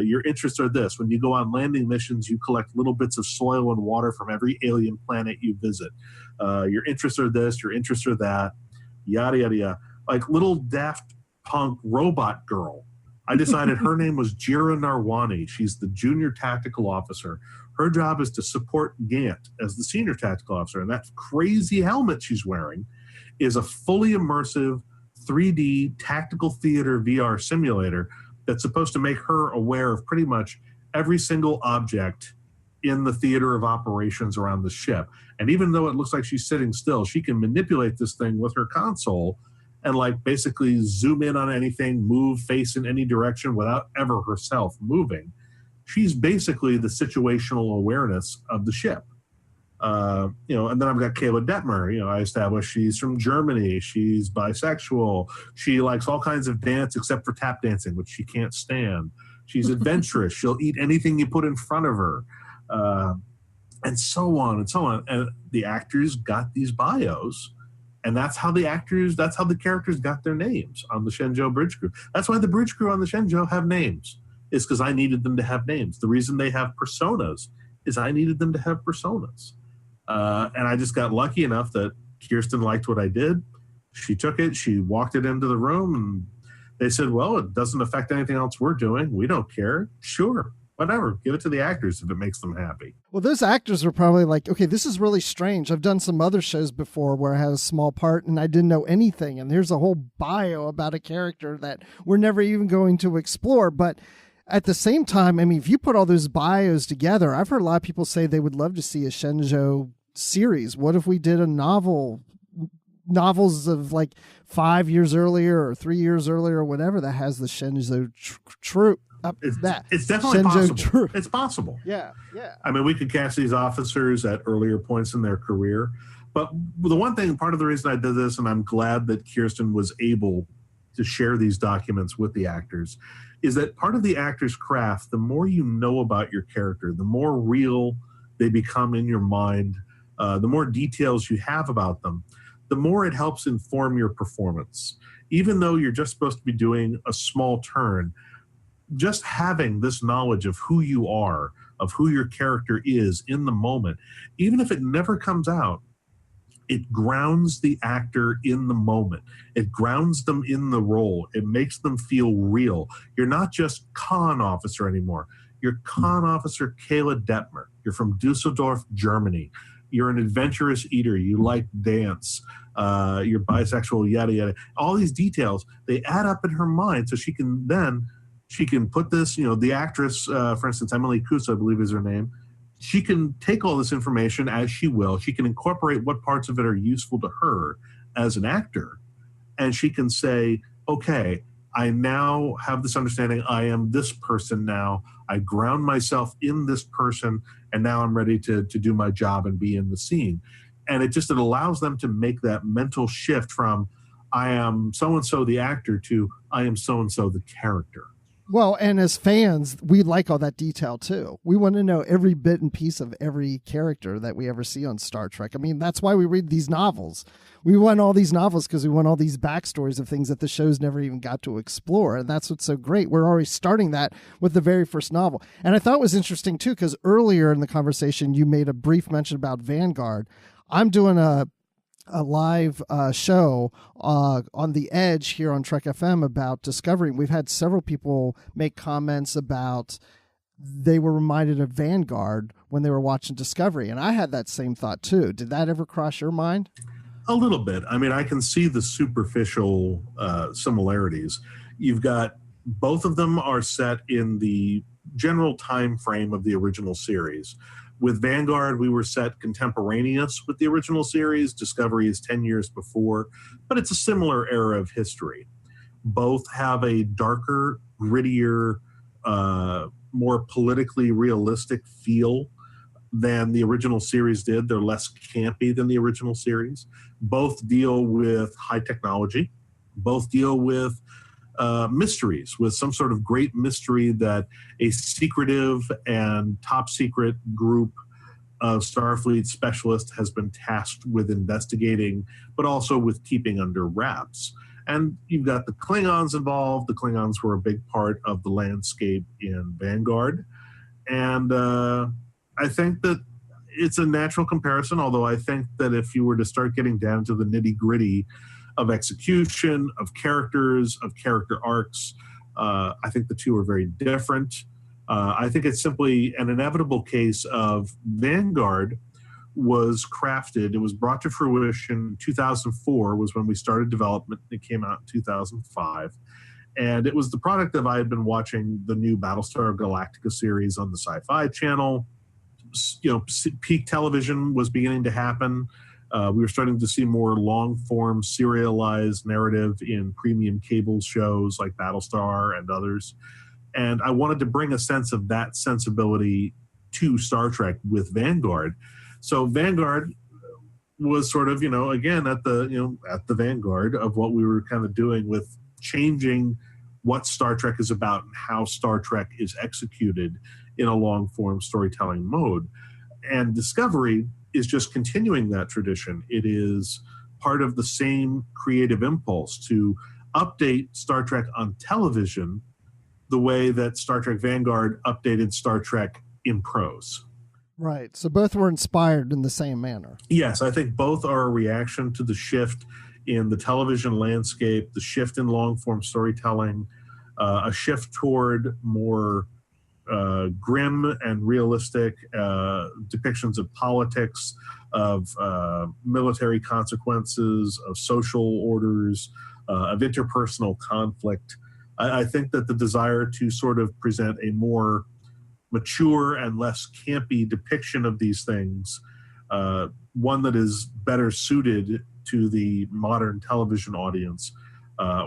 Your interests are this. When you go on landing missions, you collect little bits of soil and water from every alien planet you visit. Your interests are this. Your interests are that. Yada, yada, yada. Like little Daft Punk robot girl. I decided her name was Jira Narwani. She's the junior tactical officer. Her job is to support Gant as the senior tactical officer. And that crazy helmet she's wearing is a fully immersive 3D tactical theater VR simulator that's supposed to make her aware of pretty much every single object in the theater of operations around the ship. And even though it looks like she's sitting still, she can manipulate this thing with her console and like basically zoom in on anything, move, face in any direction without ever herself moving. She's basically the situational awareness of the ship. And then I've got Kayla Detmer. I established she's from Germany. She's bisexual. She likes all kinds of dance except for tap dancing, which she can't stand. She's adventurous. She'll eat anything you put in front of her. And so on and so on. And the actors got these bios. And that's how the characters got their names on the Shenzhou bridge crew. That's why the bridge crew on the Shenzhou have names, is because I needed them to have names. The reason they have personas is I needed them to have personas. And I just got lucky enough that Kirsten liked what I did. She took it, she walked it into the room, and they said, well, it doesn't affect anything else we're doing. We don't care. Sure. Whatever, give it to the actors if it makes them happy. Well, those actors were probably like, okay, this is really strange. I've done some other shows before where I had a small part and I didn't know anything. And there's a whole bio about a character that we're never even going to explore. But at the same time, I mean, if you put all those bios together, I've heard a lot of people say they would love to see a Shenzhou series. What if we did a novels of like 5 years earlier or 3 years earlier or whatever that has the Shenzhou troop? It's definitely possible. It's possible. Yeah. I mean, we could cast these officers at earlier points in their career. But the one thing, part of the reason I did this, and I'm glad that Kirsten was able to share these documents with the actors, is that part of the actor's craft, the more you know about your character, the more real they become in your mind, the more details you have about them, the more it helps inform your performance. Even though you're just supposed to be doing a small turn, just having this knowledge of who you are, of who your character is in the moment, even if it never comes out, it grounds the actor in the moment. It grounds them in the role. It makes them feel real. You're not just con officer anymore. You're con officer Kayla Detmer. You're from Dusseldorf, Germany. You're an adventurous eater. You like dance. You're bisexual, yada, yada. All these details, they add up in her mind so she can put this, the actress, for instance, Emily Kusa, I believe is her name. She can take all this information as she will. She can incorporate what parts of it are useful to her as an actor. And she can say, okay, I now have this understanding. I am this person now. I ground myself in this person. And now I'm ready to do my job and be in the scene. And it allows them to make that mental shift from I am so-and-so the actor to I am so-and-so the character. Well, and as fans, we like all that detail too. We want to know every bit and piece of every character that we ever see on Star Trek. I mean, that's why we read these novels. We want all these novels because we want all these backstories of things that the shows never even got to explore. And that's what's so great. We're already starting that with the very first novel. And I thought it was interesting too, because earlier in the conversation, you made a brief mention about Vanguard. I'm doing a live show on the Edge here on Trek FM about Discovery. We've had several people make comments about they were reminded of Vanguard when they were watching Discovery. And I had that same thought too. Did that ever cross your mind? A little bit. I mean, I can see the superficial similarities. You've got both of them are set in the general time frame of the original series. With Vanguard, we were set contemporaneous with the original series. Discovery is 10 years before, but it's a similar era of history. Both have a darker, grittier more politically realistic feel than the original series did. They're less campy than the original series. Both deal with high technology. Both deal with mysteries, with some sort of great mystery that a secretive and top secret group of Starfleet specialists has been tasked with investigating, but also with keeping under wraps. And you've got the Klingons involved. The Klingons were a big part of the landscape in Vanguard. And I think that it's a natural comparison, although I think that if you were to start getting down to the nitty-gritty of execution, of characters, of character arcs, I think the two are very different. I think it's simply an inevitable case of Vanguard was crafted. It was brought to fruition in 2004 was when we started development. It came out in 2005. And it was the product of I had been watching the new Battlestar Galactica series on the Sci-Fi Channel. You know, peak television was beginning to happen. We were starting to see more long-form serialized narrative in premium cable shows like Battlestar and others. And I wanted to bring a sense of that sensibility to Star Trek with Vanguard. So Vanguard was sort of, again, at the vanguard of what we were kind of doing with changing what Star Trek is about and how Star Trek is executed in a long-form storytelling mode. And Discovery is just continuing that tradition. It is part of the same creative impulse to update Star Trek on television the way that Star Trek Vanguard updated Star Trek in prose. Right. So both were inspired in the same manner. Yes, I think both are a reaction to the shift in the television landscape, the shift in long-form storytelling, a shift toward more grim and realistic depictions of politics, of military consequences, of social orders, of interpersonal conflict. I think that the desire to sort of present a more mature and less campy depiction of these things, one that is better suited to the modern television audience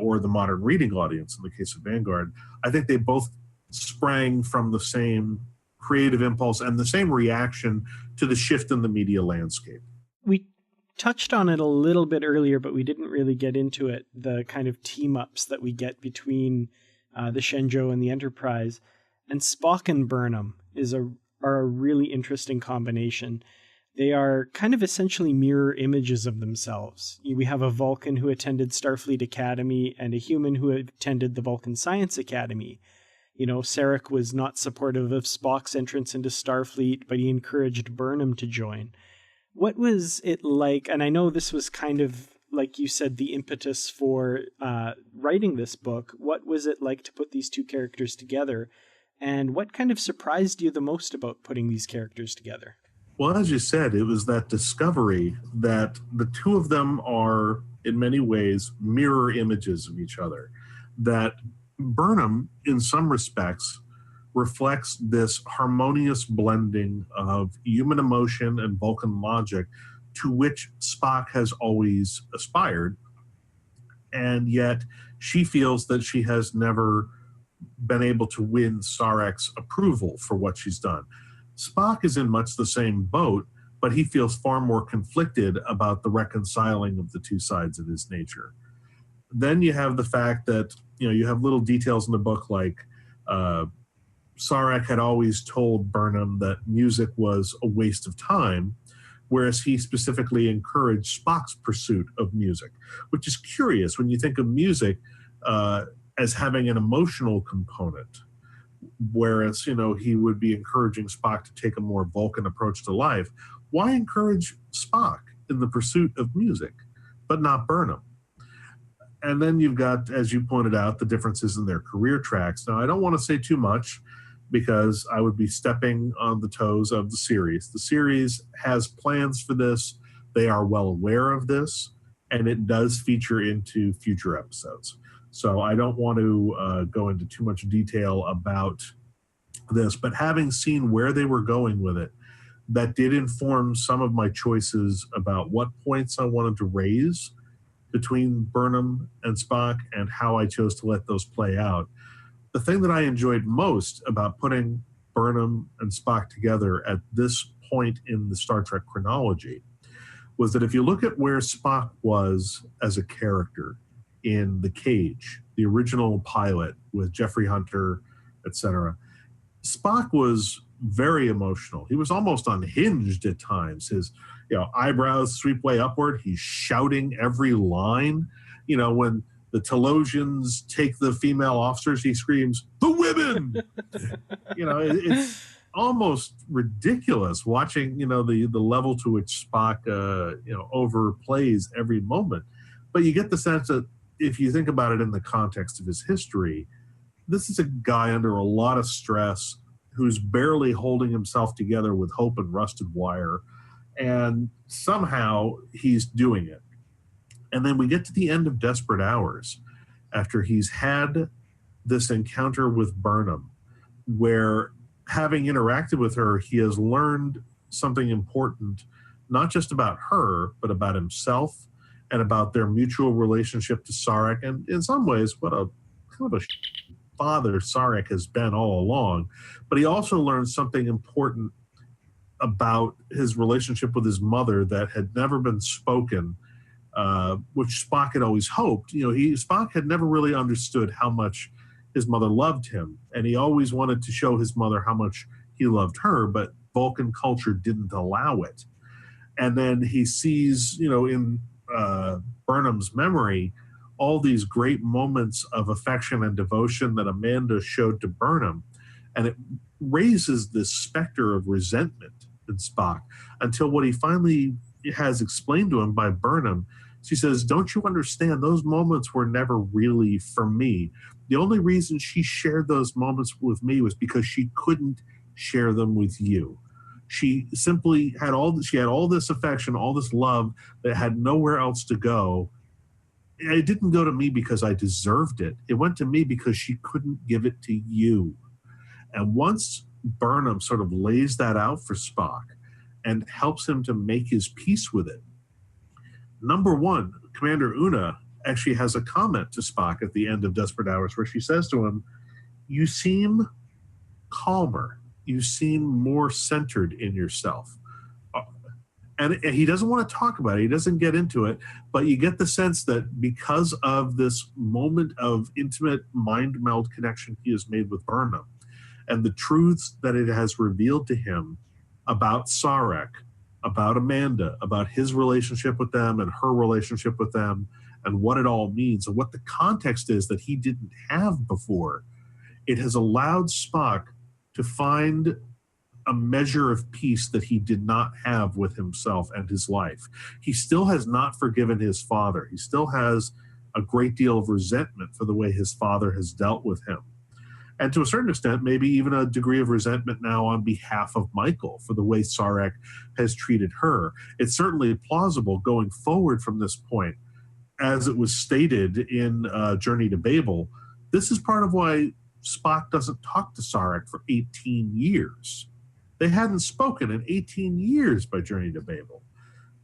or the modern reading audience in the case of Vanguard, I think they both sprang from the same creative impulse and the same reaction to the shift in the media landscape. We touched on it a little bit earlier, but we didn't really get into it, the kind of team-ups that we get between the Shenzhou and the Enterprise. And Spock and Burnham are a really interesting combination. They are kind of essentially mirror images of themselves. We have a Vulcan who attended Starfleet Academy and a human who attended the Vulcan Science Academy. Sarek was not supportive of Spock's entrance into Starfleet, but he encouraged Burnham to join. What was it like? And I know this was kind of, like you said, the impetus for writing this book. What was it like to put these two characters together? And what kind of surprised you the most about putting these characters together? Well, as you said, it was that discovery that the two of them are, in many ways, mirror images of each other. That Burnham, in some respects, reflects this harmonious blending of human emotion and Vulcan logic to which Spock has always aspired. And yet she feels that she has never been able to win Sarek's approval for what she's done. Spock is in much the same boat, but he feels far more conflicted about the reconciling of the two sides of his nature. Then you have the fact that, you have little details in the book like Sarek had always told Burnham that music was a waste of time, whereas he specifically encouraged Spock's pursuit of music, which is curious when you think of music as having an emotional component, whereas, he would be encouraging Spock to take a more Vulcan approach to life. Why encourage Spock in the pursuit of music, but not Burnham? And then you've got, as you pointed out, the differences in their career tracks. Now, I don't want to say too much because I would be stepping on the toes of the series. The series has plans for this. They are well aware of this, and it does feature into future episodes. So I don't want to go into too much detail about this, but having seen where they were going with it, that did inform some of my choices about what points I wanted to raise between Burnham and Spock and how I chose to let those play out. the thing that I enjoyed most about putting Burnham and Spock together at this point in the Star Trek chronology was that if you look at where Spock was as a character in The Cage, the original pilot with Jeffrey Hunter, etc., Spock was very emotional. He was almost unhinged at times. His eyebrows sweep way upward. He's shouting every line. When the Telosians take the female officers, he screams, "The women!" It's almost ridiculous watching, the level to which Spock, overplays every moment. But you get the sense that if you think about it in the context of his history, this is a guy under a lot of stress who's barely holding himself together with hope and rusted wire. And somehow he's doing it. And then we get to the end of Desperate Hours after he's had this encounter with Burnham, where having interacted with her, he has learned something important, not just about her, but about himself and about their mutual relationship to Sarek. And in some ways, what a kind of a father Sarek has been all along. But he also learned something important about his relationship with his mother that had never been spoken, which Spock had always hoped. Spock had never really understood how much his mother loved him, and he always wanted to show his mother how much he loved her, but Vulcan culture didn't allow it. And then he sees, in Burnham's memory, all these great moments of affection and devotion that Amanda showed to Burnham, and it raises this specter of resentment in Spock until what he finally has explained to him by Burnham. She says, "Don't you understand? Those moments were never really for me. The only reason she shared those moments with me was because she couldn't share them with you. She simply had all this affection, all this love that had nowhere else to go. It didn't go to me because I deserved it. It went to me because she couldn't give it to you." And once Burnham sort of lays that out for Spock and helps him to make his peace with it, number one, Commander Una actually has a comment to Spock at the end of Desperate Hours where she says to him, "You seem calmer. You seem more centered in yourself." And he doesn't want to talk about it. He doesn't get into it. But you get the sense that because of this moment of intimate mind meld connection he has made with Burnham and the truths that it has revealed to him about Sarek, about Amanda, about his relationship with them and her relationship with them, and what it all means and what the context is that he didn't have before, it has allowed Spock to find a measure of peace that he did not have with himself and his life. He still has not forgiven his father. He still has a great deal of resentment for the way his father has dealt with him. And to a certain extent, maybe even a degree of resentment now on behalf of Michael for the way Sarek has treated her. It's certainly plausible going forward from this point, as it was stated in Journey to Babel. This is part of why Spock doesn't talk to Sarek for 18 years. They hadn't spoken in 18 years by Journey to Babel.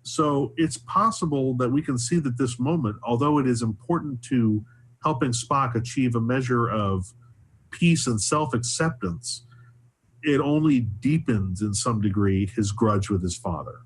So it's possible that we can see that this moment, although it is important to helping Spock achieve a measure of peace and self-acceptance, it only deepens in some degree his grudge with his father.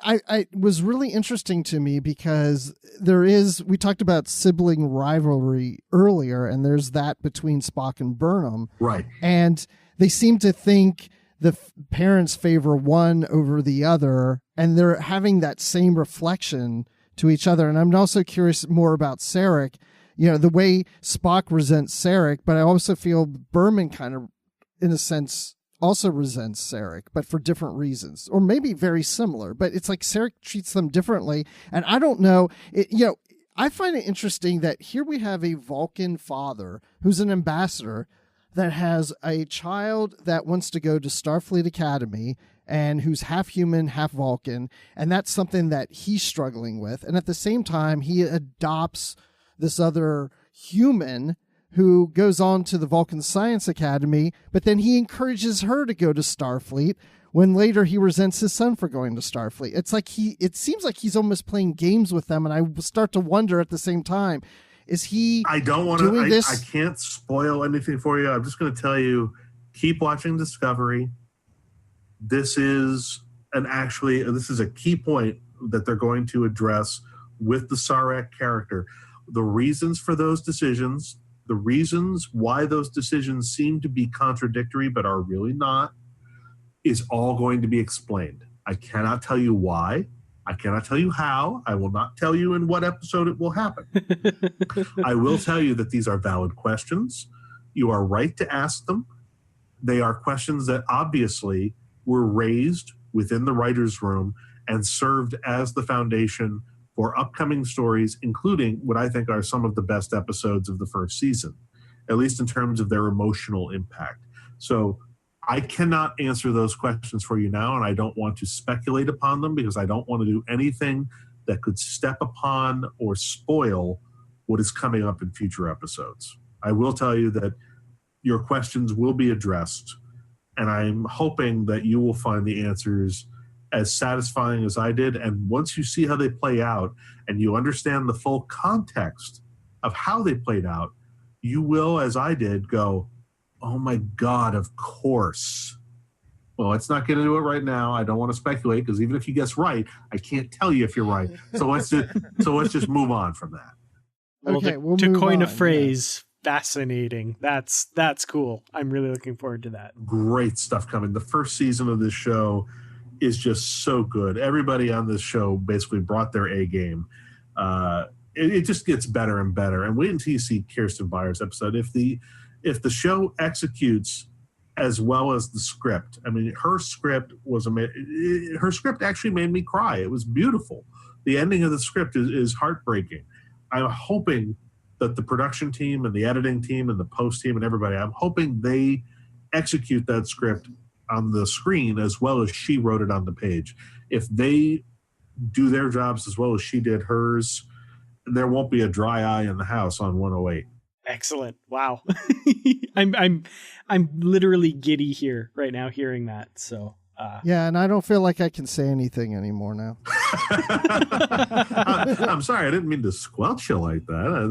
I was really interesting to me because we talked about sibling rivalry earlier, and there's that between Spock and Burnham. Right. And they seem to think the parents favor one over the other, and they're having that same reflection to each other. And I'm also curious more about Sarek, the way Spock resents Sarek, but I also feel Berman kind of, in a sense, also resents Sarek, but for different reasons, or maybe very similar. But it's like Sarek treats them differently, and I don't know. I find it interesting that here we have a Vulcan father who's an ambassador that has a child that wants to go to Starfleet Academy and who's half human, half Vulcan, and that's something that he's struggling with. And at the same time, he adopts this other human who goes on to the Vulcan Science Academy, but then he encourages her to go to Starfleet when later he resents his son for going to Starfleet. It's like it seems like he's almost playing games with them, and I start to wonder at the same time, Is he? I don't want doing to. this? I can't spoil anything for you. I'm just going to tell you: keep watching Discovery. This is this is a key point that they're going to address with the Sarek character. The reasons for those decisions, the reasons why those decisions seem to be contradictory but are really not, is all going to be explained. I cannot tell you why. I cannot tell you how. I will not tell you in what episode it will happen. I will tell you that these are valid questions. You are right to ask them. They are questions that obviously were raised within the writer's room and served as the foundation for upcoming stories, including what I think are some of the best episodes of the first season, at least in terms of their emotional impact. So I cannot answer those questions for you now, and I don't want to speculate upon them because I don't want to do anything that could step upon or spoil what is coming up in future episodes. I will tell you that your questions will be addressed, and I'm hoping that you will find the answers as satisfying as I did. And once you see how they play out and you understand the full context of how they played out, you will, as I did, go, oh my God, of course. Well, let's not get into it right now. I don't want to speculate because even if you guess right, I can't tell you if you're right. So let's just move on from that. Well, Okay, we'll to move coin a on, phrase, fascinating. That's cool. I'm really looking forward to that. Great stuff coming. The first season of this show is just so good. Everybody on this show basically brought their A game. It just gets better and better. And wait until you see Kirsten Beyer's episode. If the show executes as well as the script, I mean, her script actually made me cry. It was beautiful. The ending of the script is heartbreaking. I'm hoping that the production team and the editing team and the post team and everybody, I'm hoping they execute that script on the screen as well as she wrote it on the page. If they do their jobs as well as she did hers, there won't be a dry eye in the house on 108. Excellent. Wow. I'm literally giddy here right now hearing that. So yeah, and I don't feel like I can say anything anymore now. I'm sorry, I didn't mean to squelch you like that.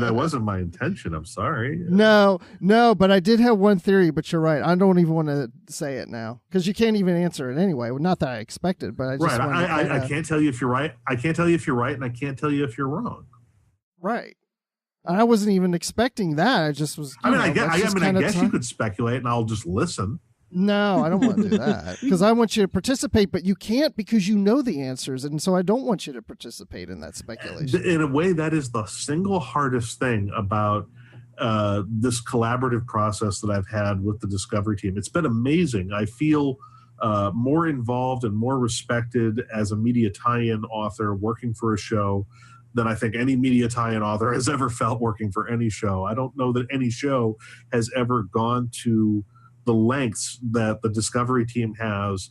That wasn't my intention. I'm sorry. No, but I did have one theory, but you're right. I don't even want to say it now because you can't even answer it anyway. Well, not that I expected, but I just I can't tell you if you're right. I can't tell you if you're right, and I can't tell you if you're wrong. Right. I wasn't even expecting that. I just was. I guess you could speculate, and I'll just listen. No, I don't want to do that because I want you to participate, but you can't because you know the answers, and so I don't want you to participate in that speculation. In a way, that is the single hardest thing about this collaborative process that I've had with the Discovery team. It's been amazing. I feel more involved and more respected as a media tie-in author working for a show than I think any media tie-in author has ever felt working for any show. I don't know that any show has ever gone to the lengths that the Discovery team has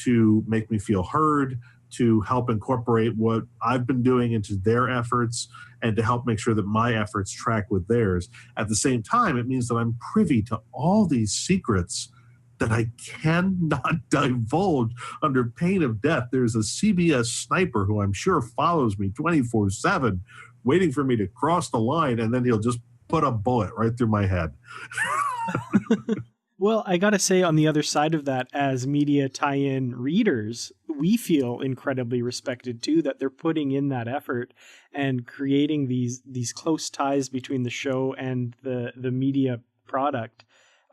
to make me feel heard, to help incorporate what I've been doing into their efforts, and to help make sure that my efforts track with theirs. At the same time, it means that I'm privy to all these secrets that I cannot divulge under pain of death. There's a CBS sniper who I'm sure follows me 24/7, waiting for me to cross the line, and then he'll just put a bullet right through my head. Well, I got to say, on the other side of that, as media tie-in readers, we feel incredibly respected too, that they're putting in that effort and creating these close ties between the show and the media product.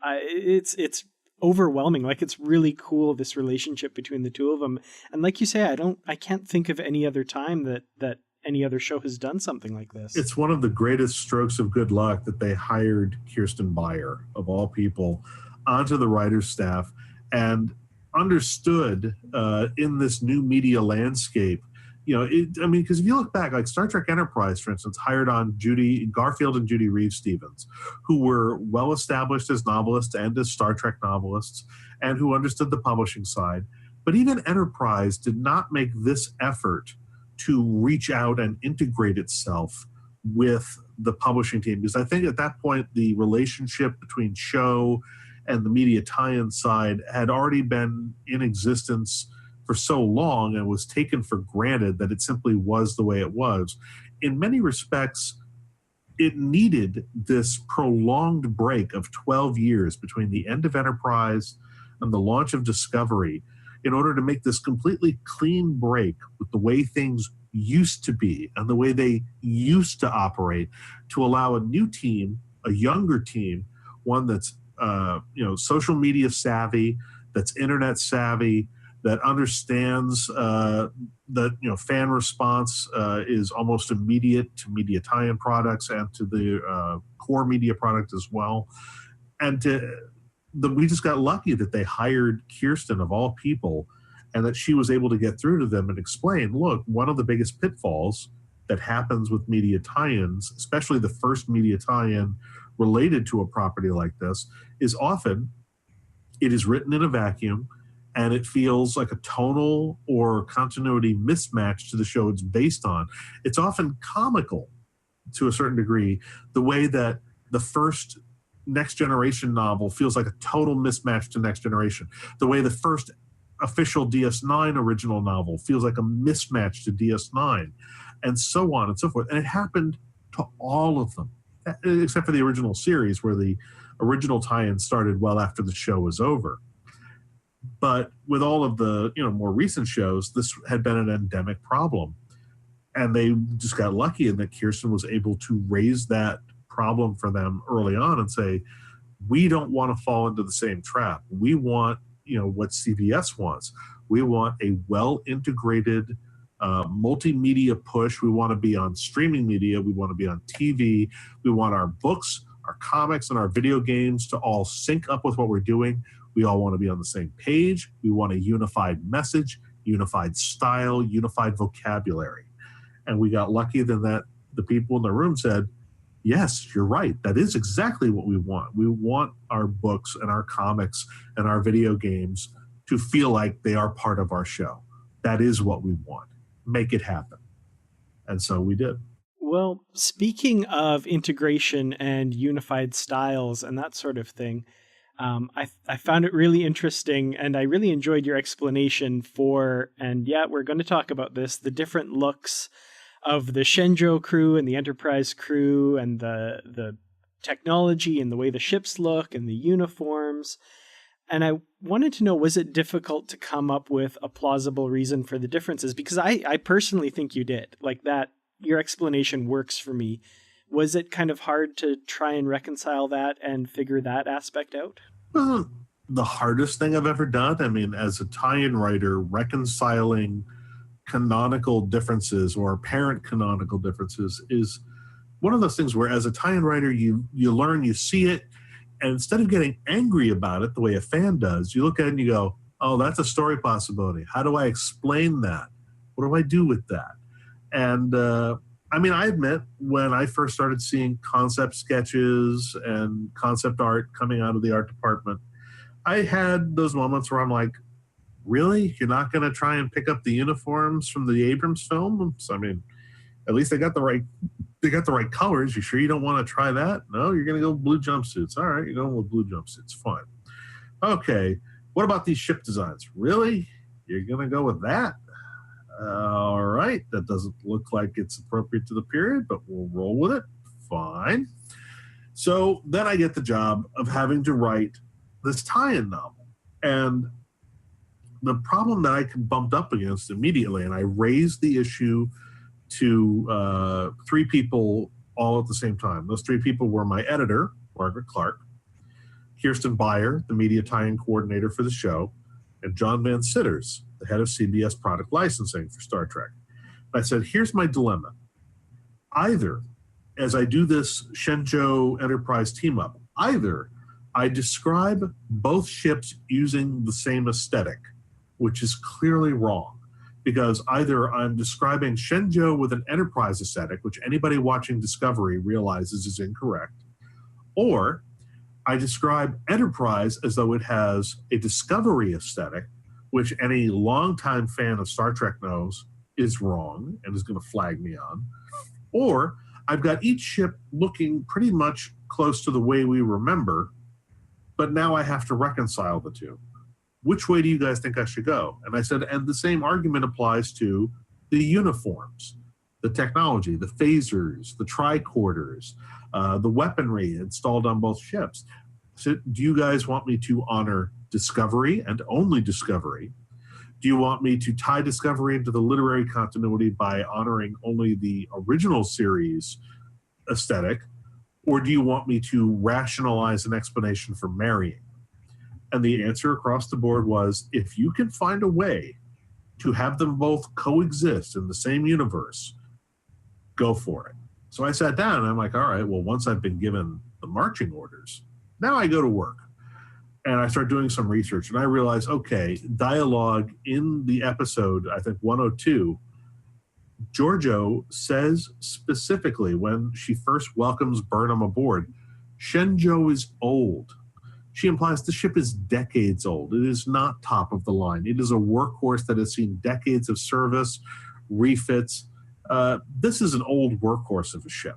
It's overwhelming. Like, it's really cool, this relationship between the two of them. And like you say, I can't think of any other time that any other show has done something like this. It's one of the greatest strokes of good luck that they hired Kirsten Beyer, of all people, onto the writer's staff and understood in this new media landscape, because if you look back, like Star Trek Enterprise, for instance, hired on Garfield and Judy Reeves-Stevens, who were well established as novelists and as Star Trek novelists, and who understood the publishing side. But even Enterprise did not make this effort to reach out and integrate itself with the publishing team, because I think at that point the relationship between show and the media tie-in side had already been in existence for so long and was taken for granted that it simply was the way it was. In many respects, it needed this prolonged break of 12 years between the end of Enterprise and the launch of Discovery in order to make this completely clean break with the way things used to be and the way they used to operate, to allow a new team, a younger team, one that's social media savvy, that's internet savvy, that understands that fan response is almost immediate to media tie-in products and to the core media product as well. And we just got lucky that they hired Kirsten, of all people, and that she was able to get through to them and explain, look, one of the biggest pitfalls that happens with media tie-ins, especially the first media tie-in related to a property like this, is often it is written in a vacuum and it feels like a tonal or continuity mismatch to the show it's based on. It's often comical to a certain degree, the way that the first Next Generation novel feels like a total mismatch to Next Generation, the way the first official DS9 original novel feels like a mismatch to DS9, and so on and so forth. And it happened to all of them, except for the original series, where the original tie-in started well after the show was over. But with all of the more recent shows, this had been an endemic problem. And they just got lucky in that Kirsten was able to raise that problem for them early on and say, we don't want to fall into the same trap. We want, what CBS wants. We want a well-integrated multimedia push. We want to be on streaming media. We want to be on TV. We want our books, our comics, and our video games to all sync up with what we're doing. We all want to be on the same page. We want a unified message, unified style, unified vocabulary. And we got lucky then that the people in the room said, yes, you're right. That is exactly what we want. We want our books and our comics and our video games to feel like they are part of our show. That is what we want. Make it happen. And so we did. Well, speaking of integration and unified styles and that sort of thing, I found it really interesting, and I really enjoyed your explanation for, and yeah, we're going to talk about this, the different looks of the Shenzhou crew and the Enterprise crew, and the technology and the way the ships look and the uniforms. And I wanted to know, was it difficult to come up with a plausible reason for the differences? Because I personally think you did. Like that, your explanation works for me. Was it kind of hard to try and reconcile that and figure that aspect out? Well, the hardest thing I've ever done. I mean, as a tie-in writer, reconciling canonical differences or apparent canonical differences is one of those things where, as a tie-in writer, you learn, you see it, and instead of getting angry about it the way a fan does, you look at it and you go, oh, that's a story possibility. How do I explain that? What do I do with that? And I admit, when I first started seeing concept sketches and concept art coming out of the art department, I had those moments where I'm like, really? You're not going to try and pick up the uniforms from the Abrams films? I mean, at least they got the right colors. You sure you don't want to try that? No, you're going to go with blue jumpsuits. All right, you're going with blue jumpsuits. Fine. Okay, what about these ship designs? Really? You're going to go with that? All right, that doesn't look like it's appropriate to the period, but we'll roll with it. Fine. So then I get the job of having to write this tie-in novel. And the problem that I bumped up against immediately, and I raised the issue to 3 people all at the same time. Those 3 people were my editor, Margaret Clark, Kirsten Beyer, the media tie-in coordinator for the show, and John Van Sitters, the head of CBS product licensing for Star Trek. I said, here's my dilemma. Either, as I do this Shenzhou Enterprise team-up, either I describe both ships using the same aesthetic, which is clearly wrong, because either I'm describing Shenzhou with an Enterprise aesthetic, which anybody watching Discovery realizes is incorrect, or I describe Enterprise as though it has a Discovery aesthetic, which any longtime fan of Star Trek knows is wrong and is going to flag me on. Or I've got each ship looking pretty much close to the way we remember, but now I have to reconcile the two. Which way do you guys think I should go? And I said, and the same argument applies to the uniforms. the technology, the phasers, the tricorders, the weaponry installed on both ships. So do you guys want me to honor Discovery and only Discovery? Do you want me to tie Discovery into the literary continuity by honoring only the original series aesthetic? Or do you want me to rationalize an explanation for marrying? And the answer across the board was, if you can find a way to have them both coexist in the same universe, go for it. So I sat down and I'm like, all right, well, once I've been given the marching orders, now I go to work. And I start doing some research and I realize, okay, dialogue in the episode, I think 102, Giorgio says specifically when she first welcomes Burnham aboard, Shenzhou is old. She implies the ship is decades old. It is not top of the line. It is a workhorse that has seen decades of service, refits. This is an old workhorse of a ship,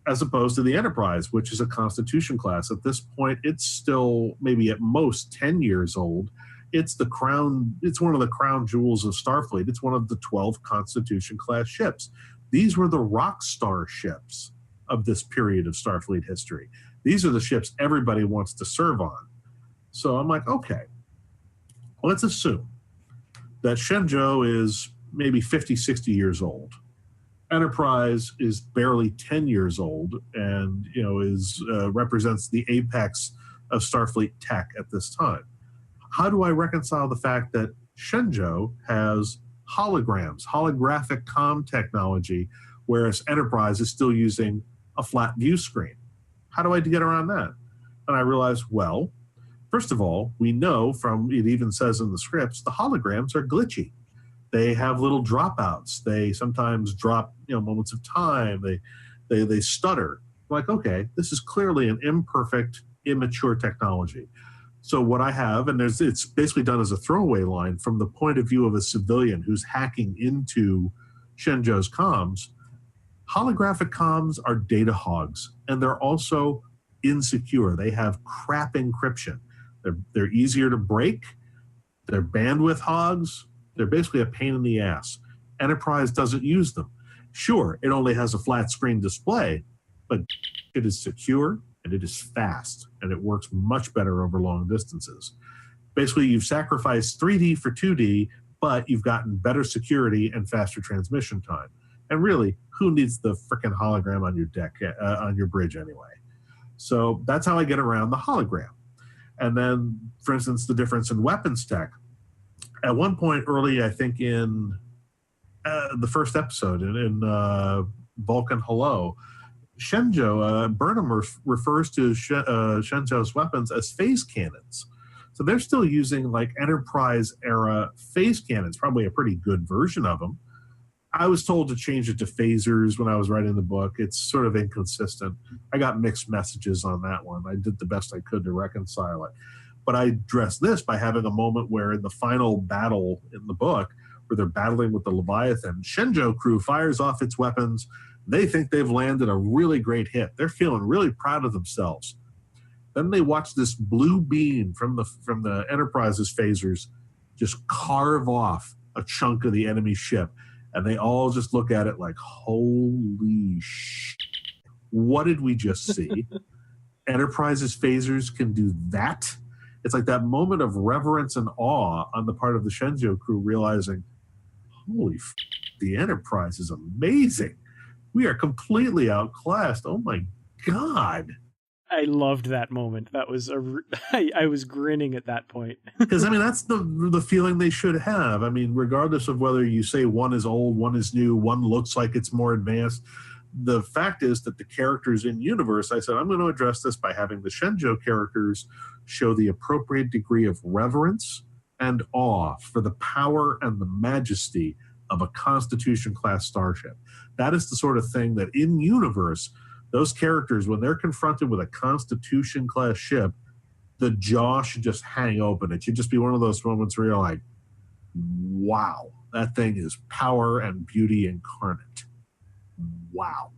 as opposed to the Enterprise, which is a Constitution class. At this point, it's still maybe at most 10 years old. It's the crown. It's one of the crown jewels of Starfleet. It's one of the 12 Constitution class ships. These were the rock star ships of this period of Starfleet history. These are the ships everybody wants to serve on. So I'm like, okay, let's assume that Shenzhou is maybe 50, 60 years old. Enterprise is barely 10 years old and, you know, represents the apex of Starfleet tech at this time. How do I reconcile the fact that Shenzhou has holograms, holographic comm technology, whereas Enterprise is still using a flat view screen? How do I get around that? And I realized, well, first of all, we know from, it even says in the scripts, the holograms are glitchy. They have little dropouts. They sometimes drop, moments of time. They stutter. Like, okay, this is clearly an imperfect, immature technology. So what I have, and it's basically done as a throwaway line from the point of view of a civilian who's hacking into Shenzhou's comms. Holographic comms are data hogs, and they're also insecure. They have crap encryption. They're easier to break. They're bandwidth hogs. They're basically a pain in the ass. Enterprise doesn't use them. Sure, it only has a flat screen display, but it is secure and it is fast, and it works much better over long distances. Basically, you've sacrificed 3D for 2D, but you've gotten better security and faster transmission time. And really, who needs the frickin' hologram on your deck, on your bridge anyway? So that's how I get around the hologram. And then, for instance, the difference in weapons tech. At one point early, I think in the first episode, in Vulcan Hello, Shenzhou, Burnham refers to Shenzhou's weapons as phase cannons. So they're still using like Enterprise-era phase cannons, probably a pretty good version of them. I was told to change it to phasers when I was writing the book. It's sort of inconsistent. I got mixed messages on that one. I did the best I could to reconcile it. But I addressed this by having a moment where in the final battle in the book, where they're battling with the Leviathan, Shenzhou crew fires off its weapons. They think they've landed a really great hit. They're feeling really proud of themselves. Then they watch this blue beam from the Enterprise's phasers just carve off a chunk of the enemy ship. And they all just look at it like, holy shit. What did we just see? Enterprise's phasers can do that? It's like that moment of reverence and awe on the part of the Shenzhou crew realizing, holy f***, the Enterprise is amazing. We are completely outclassed. Oh my God. I loved that moment. That was I was grinning at that point. Because, I mean, that's the feeling they should have. I mean, regardless of whether you say one is old, one is new, one looks like it's more advanced, the fact is that the characters in universe, I said, I'm going to address this by having the Shenzhou characters show the appropriate degree of reverence and awe for the power and the majesty of a Constitution-class starship. That is the sort of thing that in universe, those characters, when they're confronted with a Constitution-class ship, the jaw should just hang open. It should just be one of those moments where you're like, wow, that thing is power and beauty incarnate. Wow.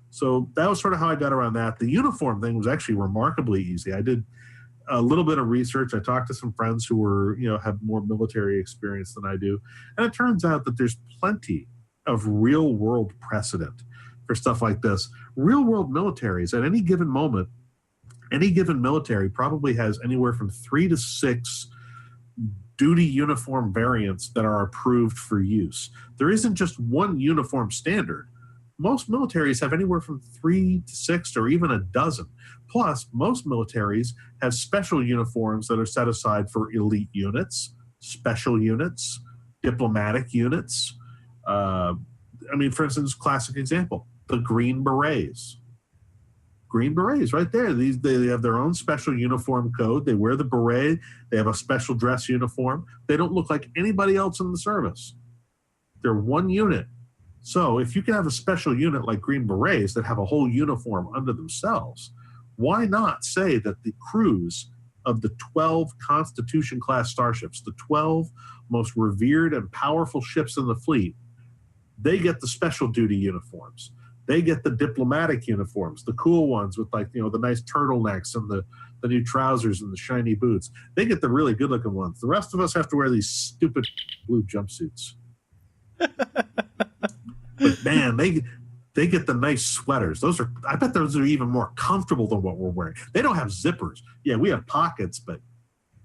So that was sort of how I got around that. The uniform thing was actually remarkably easy. I did a little bit of research. I talked to some friends who were, have more military experience than I do. And it turns out that there's plenty of real world precedent for stuff like this. Real world militaries at any given moment, any given military probably has anywhere from 3 to 6 duty uniform variants that are approved for use. There isn't just one uniform standard. Most militaries have anywhere from 3 to 6 or even a dozen. Plus, most militaries have special uniforms that are set aside for elite units, special units, diplomatic units. For instance, classic example, the Green Berets. Green Berets, right there. They have their own special uniform code. They wear the beret. They have a special dress uniform. They don't look like anybody else in the service. They're one unit. So if you can have a special unit like Green Berets that have a whole uniform under themselves, why not say that the crews of the 12 Constitution-class starships, the 12 most revered and powerful ships in the fleet, they get the special duty uniforms. They get the diplomatic uniforms, the cool ones with the nice turtlenecks and the new trousers and the shiny boots. They get the really good-looking ones. The rest of us have to wear these stupid blue jumpsuits. But man, they get the nice sweaters. I bet those are even more comfortable than what we're wearing. They don't have zippers. Yeah, we have pockets, but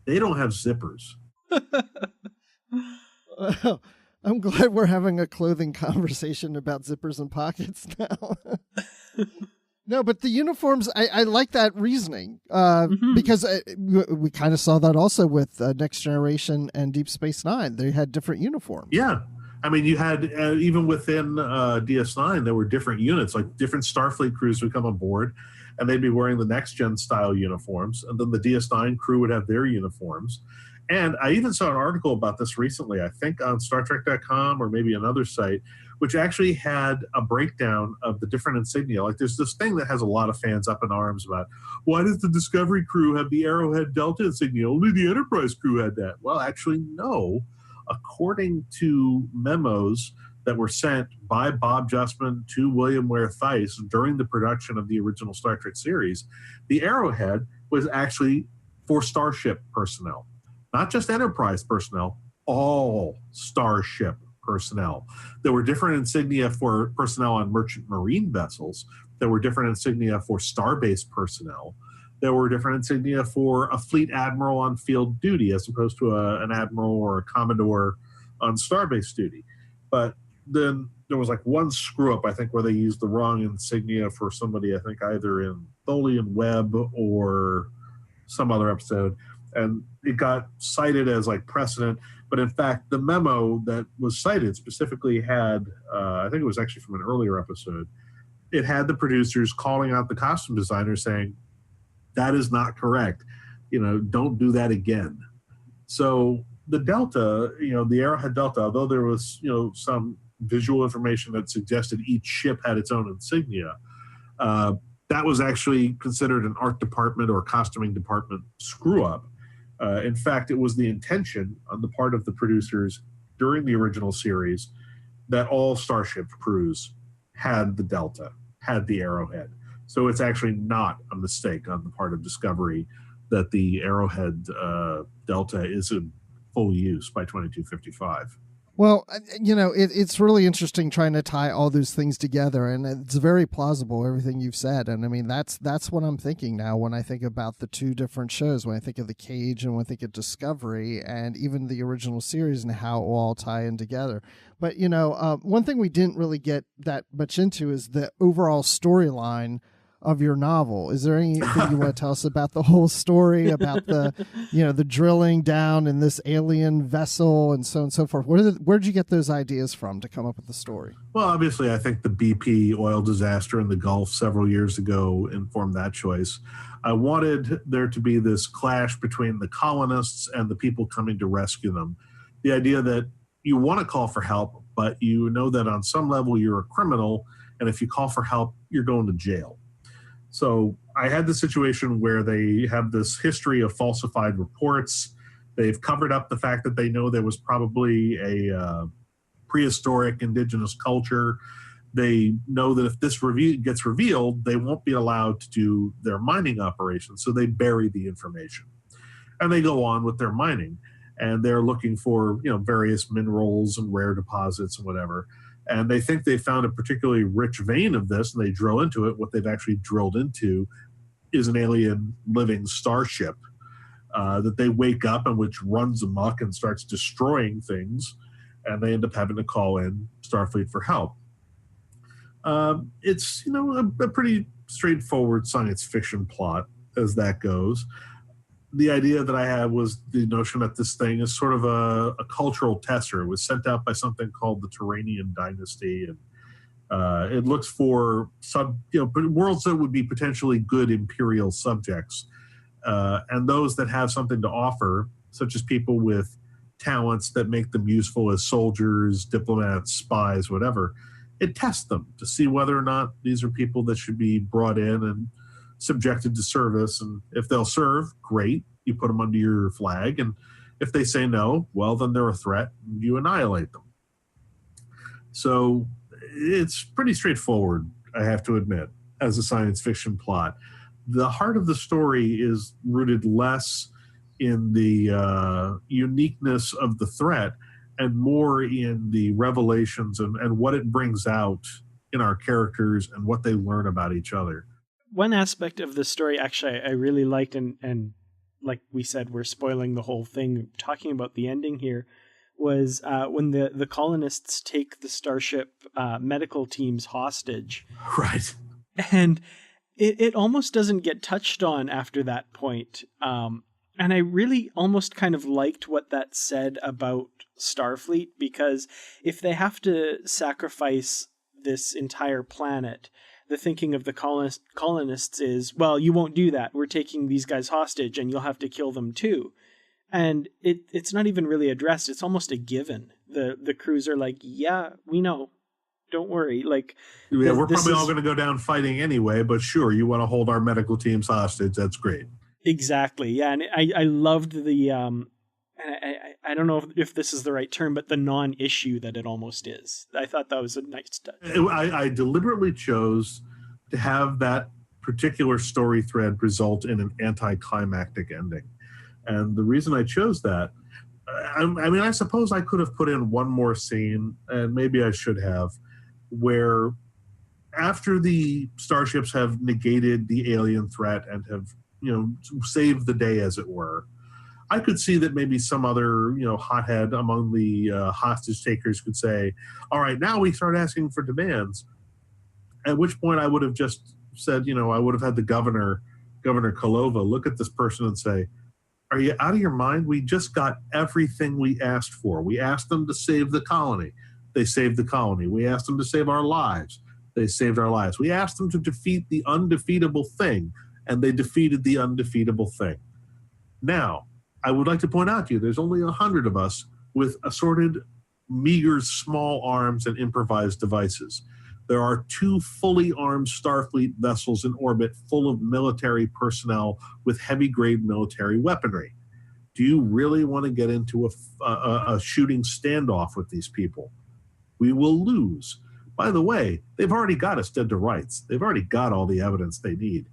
they don't have zippers. I'm glad we're having a clothing conversation about zippers and pockets now. No, but the uniforms, I like that reasoning because we kind of saw that also with Next Generation and Deep Space Nine. They had different uniforms. Yeah. You had, even within DS9, there were different units, like different Starfleet crews would come on board, and they'd be wearing the next-gen style uniforms, and then the DS9 crew would have their uniforms. And I even saw an article about this recently, I think on StarTrek.com or maybe another site, which actually had a breakdown of the different insignia. Like there's this thing that has a lot of fans up in arms about, why does the Discovery crew have the Arrowhead Delta insignia? Only the Enterprise crew had that. Well, actually, no. According to memos that were sent by Bob Justman to William Ware Theiss during the production of the original Star Trek series, the Arrowhead was actually for Starship personnel. Not just Enterprise personnel, all Starship personnel. There were different insignia for personnel on merchant marine vessels. There were different insignia for Starbase personnel. There were different insignia for a fleet admiral on field duty as opposed to an admiral or a commodore on Starbase duty. But then there was one screw-up, I think, where they used the wrong insignia for somebody, I think, either in Tholian Web or some other episode. And it got cited as precedent. But in fact, the memo that was cited specifically had, I think it was actually from an earlier episode, it had the producers calling out the costume designers saying, that is not correct. Don't do that again. So the Delta, the Arrowhead Delta, although there was, some visual information that suggested each ship had its own insignia, that was actually considered an art department or costuming department screw-up. In fact, it was the intention on the part of the producers during the original series that all Starship crews had the Delta, had the Arrowhead. So it's actually not a mistake on the part of Discovery that the Arrowhead Delta is in full use by 2255. Well, it's really interesting trying to tie all those things together, and it's very plausible, everything you've said. And that's what I'm thinking now when I think about the two different shows, when I think of The Cage and when I think of Discovery and even the original series and how it will all tie in together. But, one thing we didn't really get that much into is the overall storyline of your novel. Is there anything you want to tell us about the whole story, about the, the drilling down in this alien vessel and so on and so forth? Where'd you get those ideas from to come up with the story? Well, obviously, I think the BP oil disaster in the Gulf several years ago informed that choice. I wanted there to be this clash between the colonists and the people coming to rescue them. The idea that you want to call for help, but you know that on some level you're a criminal, and if you call for help, you're going to jail. So I had the situation where they have this history of falsified reports. They've covered up the fact that they know there was probably a prehistoric indigenous culture. They know that if this gets revealed, they won't be allowed to do their mining operations. So they bury the information. And they go on with their mining. And they're looking for, various minerals and rare deposits and whatever. And they think they found a particularly rich vein of this, and they drill into it. What they've actually drilled into is an alien living starship that they wake up and which runs amok and starts destroying things, and they end up having to call in Starfleet for help. It's, a pretty straightforward science fiction plot as that goes. The idea that I had was the notion that this thing is sort of a cultural tester. It was sent out by something called the Turanian Dynasty, and it looks for worlds that would be potentially good imperial subjects, and those that have something to offer, such as people with talents that make them useful as soldiers, diplomats, spies, whatever. It tests them to see whether or not these are people that should be brought in and subjected to service. And if they'll serve, great, you put them under your flag. And if they say no, well, then they're a threat and you annihilate them. So it's pretty straightforward, I have to admit, as a science fiction plot. The heart of the story is rooted less in the uniqueness of the threat and more in the revelations and what it brings out in our characters and what they learn about each other. One aspect of the story, actually, I really liked, and like we said, we're spoiling the whole thing, talking about the ending here, was when the colonists take the Starship medical teams hostage. Right. And it almost doesn't get touched on after that point. And I really almost kind of liked what that said about Starfleet, because if they have to sacrifice this entire planet, the thinking of the colonists is, well, you won't do that. We're taking these guys hostage and you'll have to kill them too. And it's not even really addressed. It's almost a given. The crews are like, yeah, we know. Don't worry. Like, yeah, we're probably all going to go down fighting anyway, but sure, you want to hold our medical teams hostage. That's great. Exactly. Yeah. And I loved the, I don't know if this is the right term, but the non-issue that it almost is. I thought that was a nice touch. I deliberately chose to have that particular story thread result in an anticlimactic ending. And the reason I chose that, I suppose I could have put in one more scene, and maybe I should have, where after the starships have negated the alien threat and have, saved the day, as it were, I could see that maybe some other, hothead among the hostage takers could say, all right, now we start asking for demands. At which point I would have just said, I would have had the Governor Kolova, look at this person and say, are you out of your mind? We just got everything we asked for. We asked them to save the colony. They saved the colony. We asked them to save our lives. They saved our lives. We asked them to defeat the undefeatable thing, and they defeated the undefeatable thing. Now, I would like to point out to you, there's only 100 of us with assorted, meager, small arms and improvised devices. There are 2 fully armed Starfleet vessels in orbit full of military personnel with heavy-grade military weaponry. Do you really want to get into a shooting standoff with these people? We will lose. By the way, they've already got us dead to rights. They've already got all the evidence they need.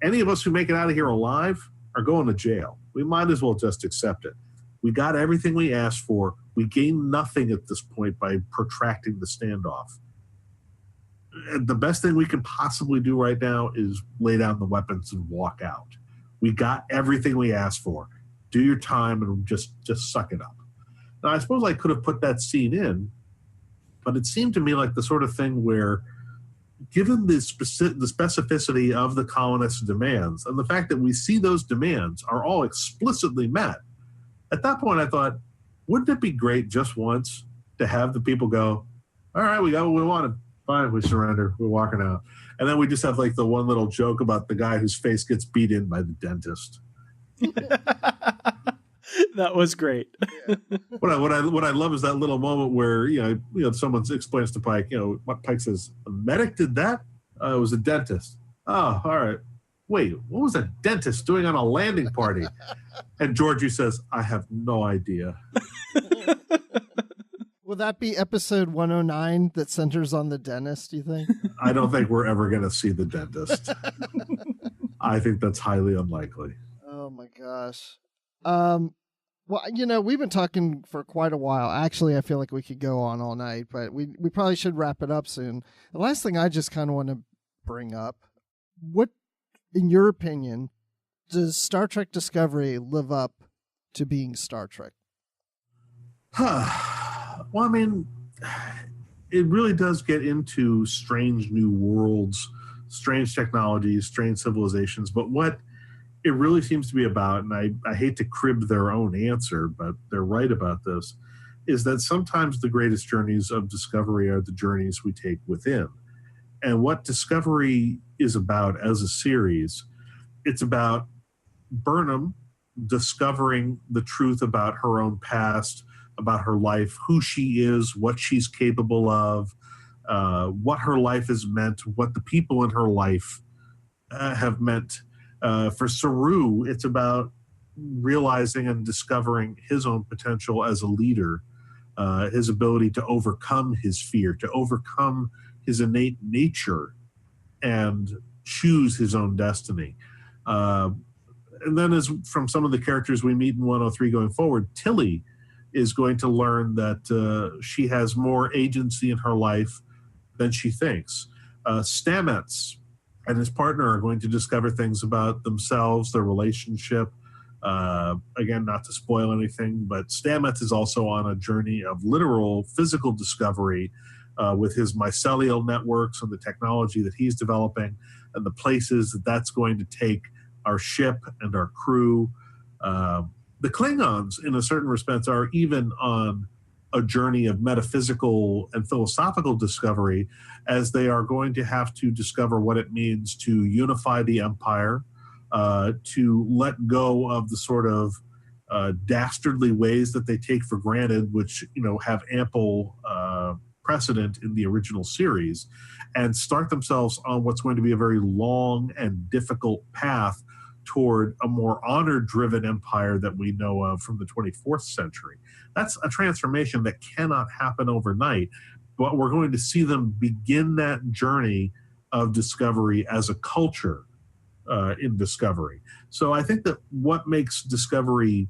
Any of us who make it out of here alive are going to jail. We might as well just accept it. We got everything we asked for. We gain nothing at this point by protracting the standoff. The best thing we can possibly do right now is lay down the weapons and walk out. We got everything we asked for. Do your time and just suck it up. Now, I suppose I could have put that scene in, but it seemed to me like the sort of thing where, given the specificity of the colonists' demands and the fact that we see those demands are all explicitly met, at that point I thought, wouldn't it be great just once to have the people go, all right, we got what we wanted. Fine, we surrender. We're walking out. And then we just have like the one little joke about the guy whose face gets beat in by the dentist. That was great. Yeah. What I love is that little moment where someone explains to Pike, what Pike says, a medic did that? It was a dentist. Oh, all right. Wait, what was a dentist doing on a landing party? And Georgie says, I have no idea. Will that be episode 109 that centers on the dentist, do you think? I don't think we're ever going to see the dentist. I think that's highly unlikely. Oh, my gosh. Well, we've been talking for quite a while. Actually, I feel like we could go on all night, but we probably should wrap it up soon. The last thing I just kind of want to bring up, what, in your opinion, does Star Trek Discovery live up to being Star Trek? Well, I mean, it really does get into strange new worlds, strange technologies, strange civilizations. But what it really seems to be about, and I hate to crib their own answer, but they're right about this, is that sometimes the greatest journeys of discovery are the journeys we take within. And what Discovery is about as a series, it's about Burnham discovering the truth about her own past, about her life, who she is, what she's capable of, what her life has meant, what the people in her life have meant. For Saru, it's about realizing and discovering his own potential as a leader, his ability to overcome his fear, to overcome his innate nature and choose his own destiny. And then as from some of the characters we meet in 103 going forward, Tilly is going to learn that she has more agency in her life than she thinks. Stamets and his partner are going to discover things about themselves, their relationship. Again, not to spoil anything, but Stamets is also on a journey of literal physical discovery with his mycelial networks and the technology that he's developing and the places that that's going to take our ship and our crew. The Klingons, in a certain respect, are even on a journey of metaphysical and philosophical discovery, as they are going to have to discover what it means to unify the Empire, to let go of the sort of dastardly ways that they take for granted, which have ample precedent in the original series, and start themselves on what's going to be a very long and difficult path toward a more honor-driven empire that we know of from the 24th century. That's a transformation that cannot happen overnight, but we're going to see them begin that journey of discovery as a culture in Discovery. So I think that what makes Discovery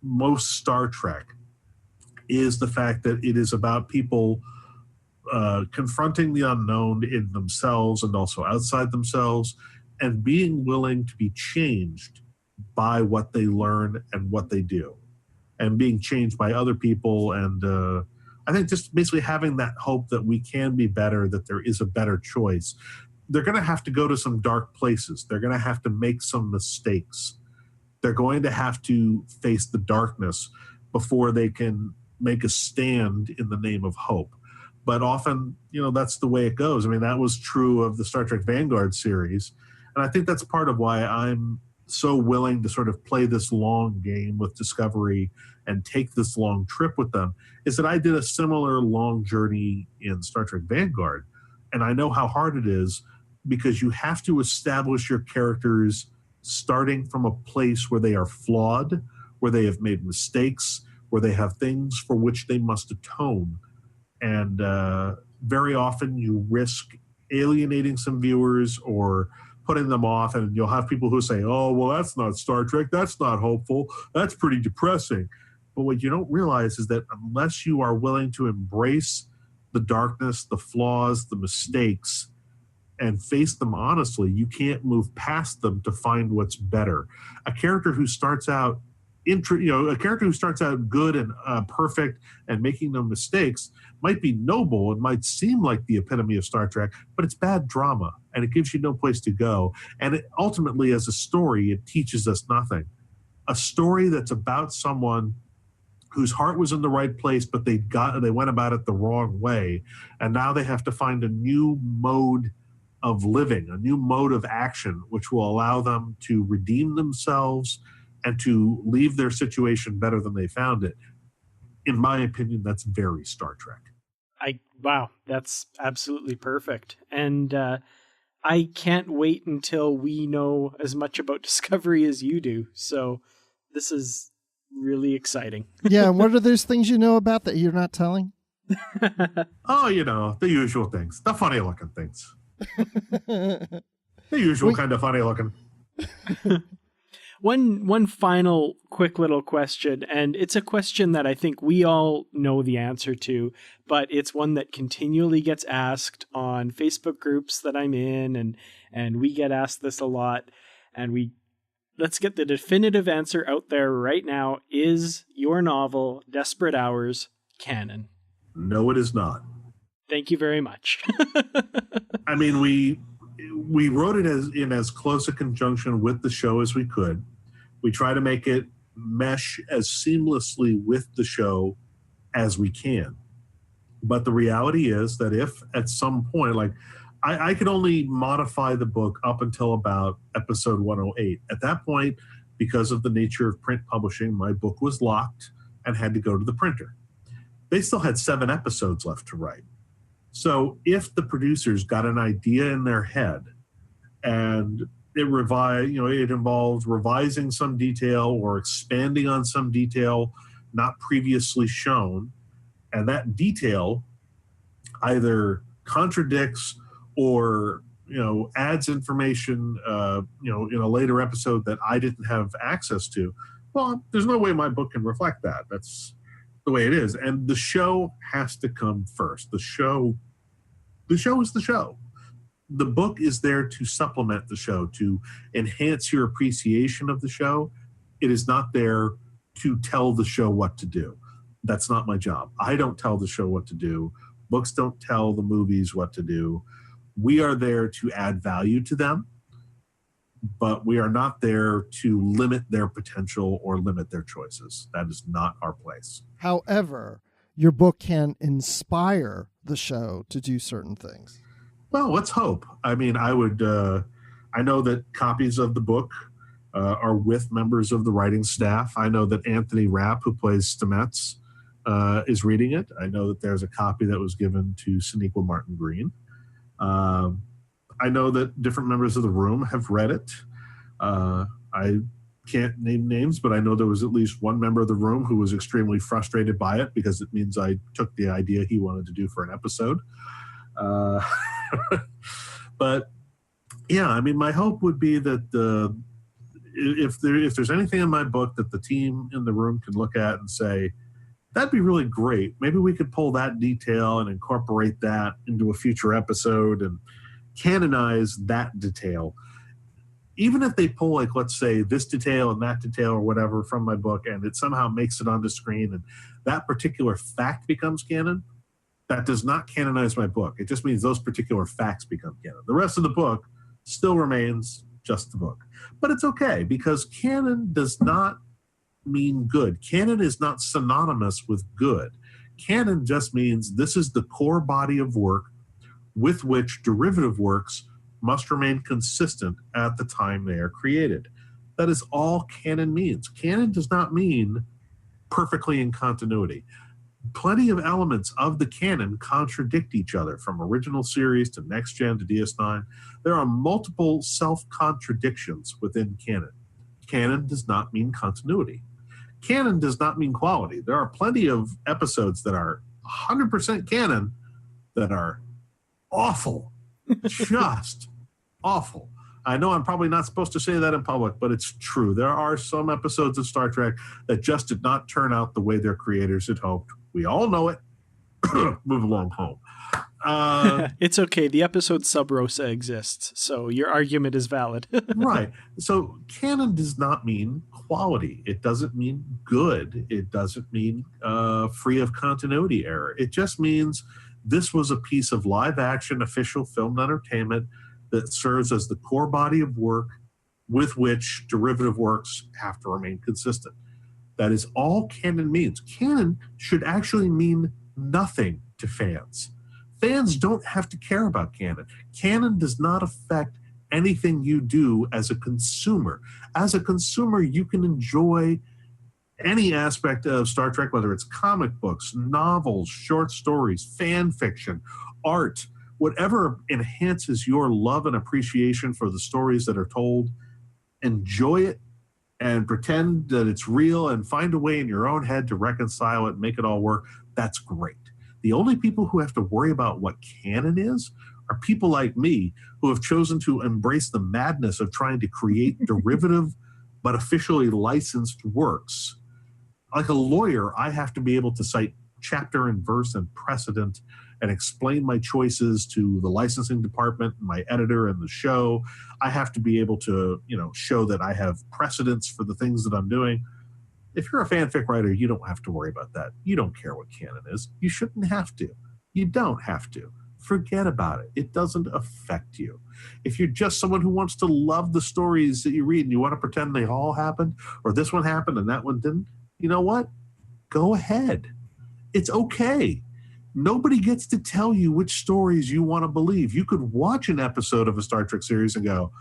most Star Trek is the fact that it is about people confronting the unknown in themselves and also outside themselves, and being willing to be changed by what they learn and what they do, and being changed by other people. And I think just basically having that hope that we can be better, that there is a better choice. They're going to have to go to some dark places. They're going to have to make some mistakes. They're going to have to face the darkness before they can make a stand in the name of hope. But often, that's the way it goes. I mean, that was true of the Star Trek Vanguard series. And I think that's part of why I'm so willing to sort of play this long game with Discovery and take this long trip with them, is that I did a similar long journey in Star Trek Vanguard. And I know how hard it is, because you have to establish your characters starting from a place where they are flawed, where they have made mistakes, where they have things for which they must atone. And very often you risk alienating some viewers or putting them off, and you'll have people who say, oh, well, that's not Star Trek, that's not hopeful, that's pretty depressing. But what you don't realize is that unless you are willing to embrace the darkness, the flaws, the mistakes, and face them honestly, you can't move past them to find what's better. A character who starts out good and perfect and making no mistakes might be noble and might seem like the epitome of Star Trek, but it's bad drama and it gives you no place to go. And ultimately, as a story, it teaches us nothing. A story that's about someone whose heart was in the right place, but they went about it the wrong way, and now they have to find a new mode of living, a new mode of action, which will allow them to redeem themselves and to leave their situation better than they found it. In my opinion, that's very Star Trek. Wow, that's absolutely perfect. And I can't wait until we know as much about Discovery as you do. So this is really exciting. Yeah, and what are those things you know about that you're not telling? Oh, the usual things. The funny looking things. The usual kind of funny looking. One final quick little question, and it's a question that I think we all know the answer to, but it's one that continually gets asked on Facebook groups that I'm in, and we get asked this a lot, and let's get the definitive answer out there right now. Is your novel, Desperate Hours, canon? No, it is not. Thank you very much. I mean, we wrote it in as close a conjunction with the show as we could. We try to make it mesh as seamlessly with the show as we can. But the reality is that if at some point, like I could only modify the book up until about episode 108. At that point, because of the nature of print publishing, my book was locked and had to go to the printer. They still had 7 episodes left to write. So if the producers got an idea in their head and it involved revising some detail or expanding on some detail not previously shown, and that detail either contradicts or adds information in a later episode that I didn't have access to, well, there's no way my book can reflect that. That's the way it is. And the show has to come first. The show is the show. The book is there to supplement the show, to enhance your appreciation of the show. It is not there to tell the show what to do. That's not my job. I don't tell the show what to do. Books don't tell the movies what to do. We are there to add value to them, but we are not there to limit their potential or limit their choices. That is not our place. However, your book can inspire the show to do certain things. Well, let's hope. I mean, I know that copies of the book are with members of the writing staff. I know that Anthony Rapp, who plays Stamets, is reading it. I know that there's a copy that was given to Sonequa Martin Green. I know that different members of the room have read it. I can't name names, but I know there was at least one member of the room who was extremely frustrated by it because it means I took the idea he wanted to do for an episode. But yeah, I mean, my hope would be that if there's anything in my book that the team in the room can look at and say, that'd be really great. Maybe we could pull that detail and incorporate that into a future episode and canonize that detail. Even if they pull, like, let's say, this detail and that detail or whatever from my book, and it somehow makes it onto screen and that particular fact becomes canon, that does not canonize my book. It just means those particular facts become canon. The rest of the book still remains just the book. But it's okay, because canon does not mean good. Canon is not synonymous with good. Canon just means this is the core body of work with which derivative works must remain consistent at the time they are created. That is all canon means. Canon does not mean perfectly in continuity. Plenty of elements of the canon contradict each other, from original series to Next Gen to DS9. There are multiple self-contradictions within canon. Canon does not mean continuity. Canon does not mean quality. There are plenty of episodes that are 100% canon that are awful, just awful. I know I'm probably not supposed to say that in public, but it's true. There are some episodes of Star Trek that just did not turn out the way their creators had hoped. We all know it. Move along home. It's okay. The episode Sub Rosa exists, so your argument is valid. Right. So canon does not mean quality. It doesn't mean good. It doesn't mean free of continuity error. It just means this was a piece of live action official filmed entertainment that serves as the core body of work with which derivative works have to remain consistent. That is all canon means. Canon should actually mean nothing to fans. Fans don't have to care about canon. Canon does not affect anything you do as a consumer. As a consumer, you can enjoy any aspect of Star Trek, whether it's comic books, novels, short stories, fan fiction, art, whatever enhances your love and appreciation for the stories that are told. Enjoy it and pretend that it's real and find a way in your own head to reconcile it and make it all work. That's great. The only people who have to worry about what canon is are people like me who have chosen to embrace the madness of trying to create derivative but officially licensed works. Like a lawyer, I have to be able to cite chapter and verse and precedent and explain my choices to the licensing department, my editor, and the show. I have to be able to, show that I have precedence for the things that I'm doing. If you're a fanfic writer, you don't have to worry about that. You don't care what canon is. You shouldn't have to. You don't have to. Forget about it. It doesn't affect you. If you're just someone who wants to love the stories that you read and you want to pretend they all happened, or this one happened and that one didn't, you know what? Go ahead. It's okay. Nobody gets to tell you which stories you want to believe. You could watch an episode of a Star Trek series and go,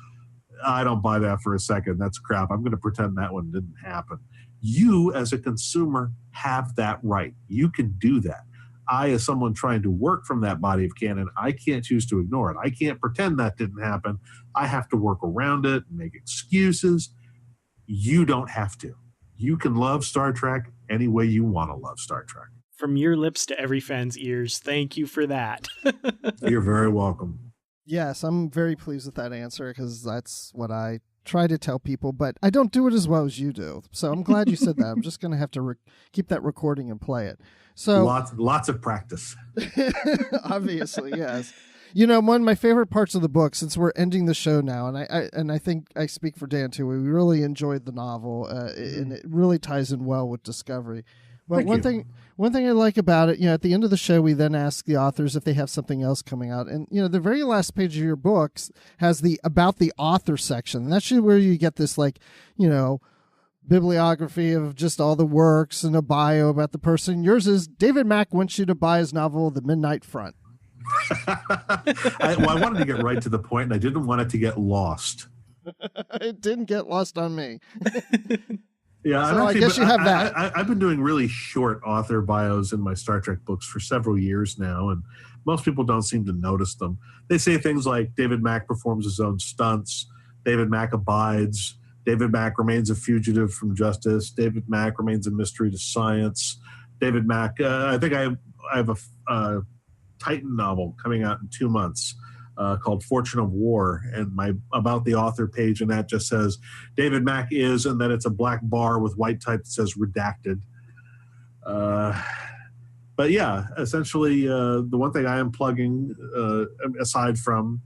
I don't buy that for a second. That's crap. I'm going to pretend that one didn't happen. You, as a consumer, have that right. You can do that. I, as someone trying to work from that body of canon, I can't choose to ignore it. I can't pretend that didn't happen. I have to work around it and make excuses. You don't have to. You can love Star Trek any way you want to love Star Trek. From your lips to every fan's ears, thank you for that. You're very welcome. Yes, I'm very pleased with that answer because that's what I try to tell people, but I don't do it as well as you do. So I'm glad you said that. I'm just going to have to keep that recording and play it. So lots of practice. Obviously, yes. One of my favorite parts of the book, since we're ending the show now, and I think I speak for Dan too, we really enjoyed the novel, and it really ties in well with Discovery. But one thing I like about it, at the end of the show, we then ask the authors if they have something else coming out. And, the very last page of your books has the about the author section. And that's where you get this, bibliography of just all the works and a bio about the person. Yours is David Mack wants you to buy his novel, The Midnight Front. I wanted to get right to the point, and I didn't want it to get lost. It didn't get lost on me. Yeah, so I guess you have that. I've been doing really short author bios in my Star Trek books for several years now, and most people don't seem to notice them. They say things like David Mack performs his own stunts, David Mack abides, David Mack remains a fugitive from justice, David Mack remains a mystery to science, David Mack, I think I have a Titan novel coming out in 2 months called Fortune of War, and my about the author page, and that just says David Mack is, and then it's a black bar with white type that says redacted. But yeah, essentially the one thing I am plugging, aside from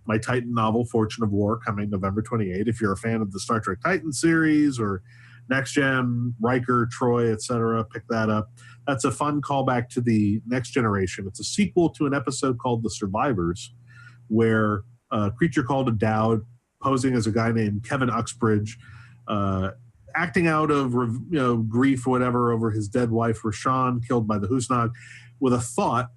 my Titan novel Fortune of War coming November 28, if you're a fan of the Star Trek Titan series or Next Gen, Riker, Troy, etc., pick that up. That's a fun callback to the Next Generation. It's a sequel to an episode called The Survivors, where a creature called a Dowd, posing as a guy named Kevin Uxbridge, acting out of grief or whatever over his dead wife Rashawn, killed by the Husnog, with a thought,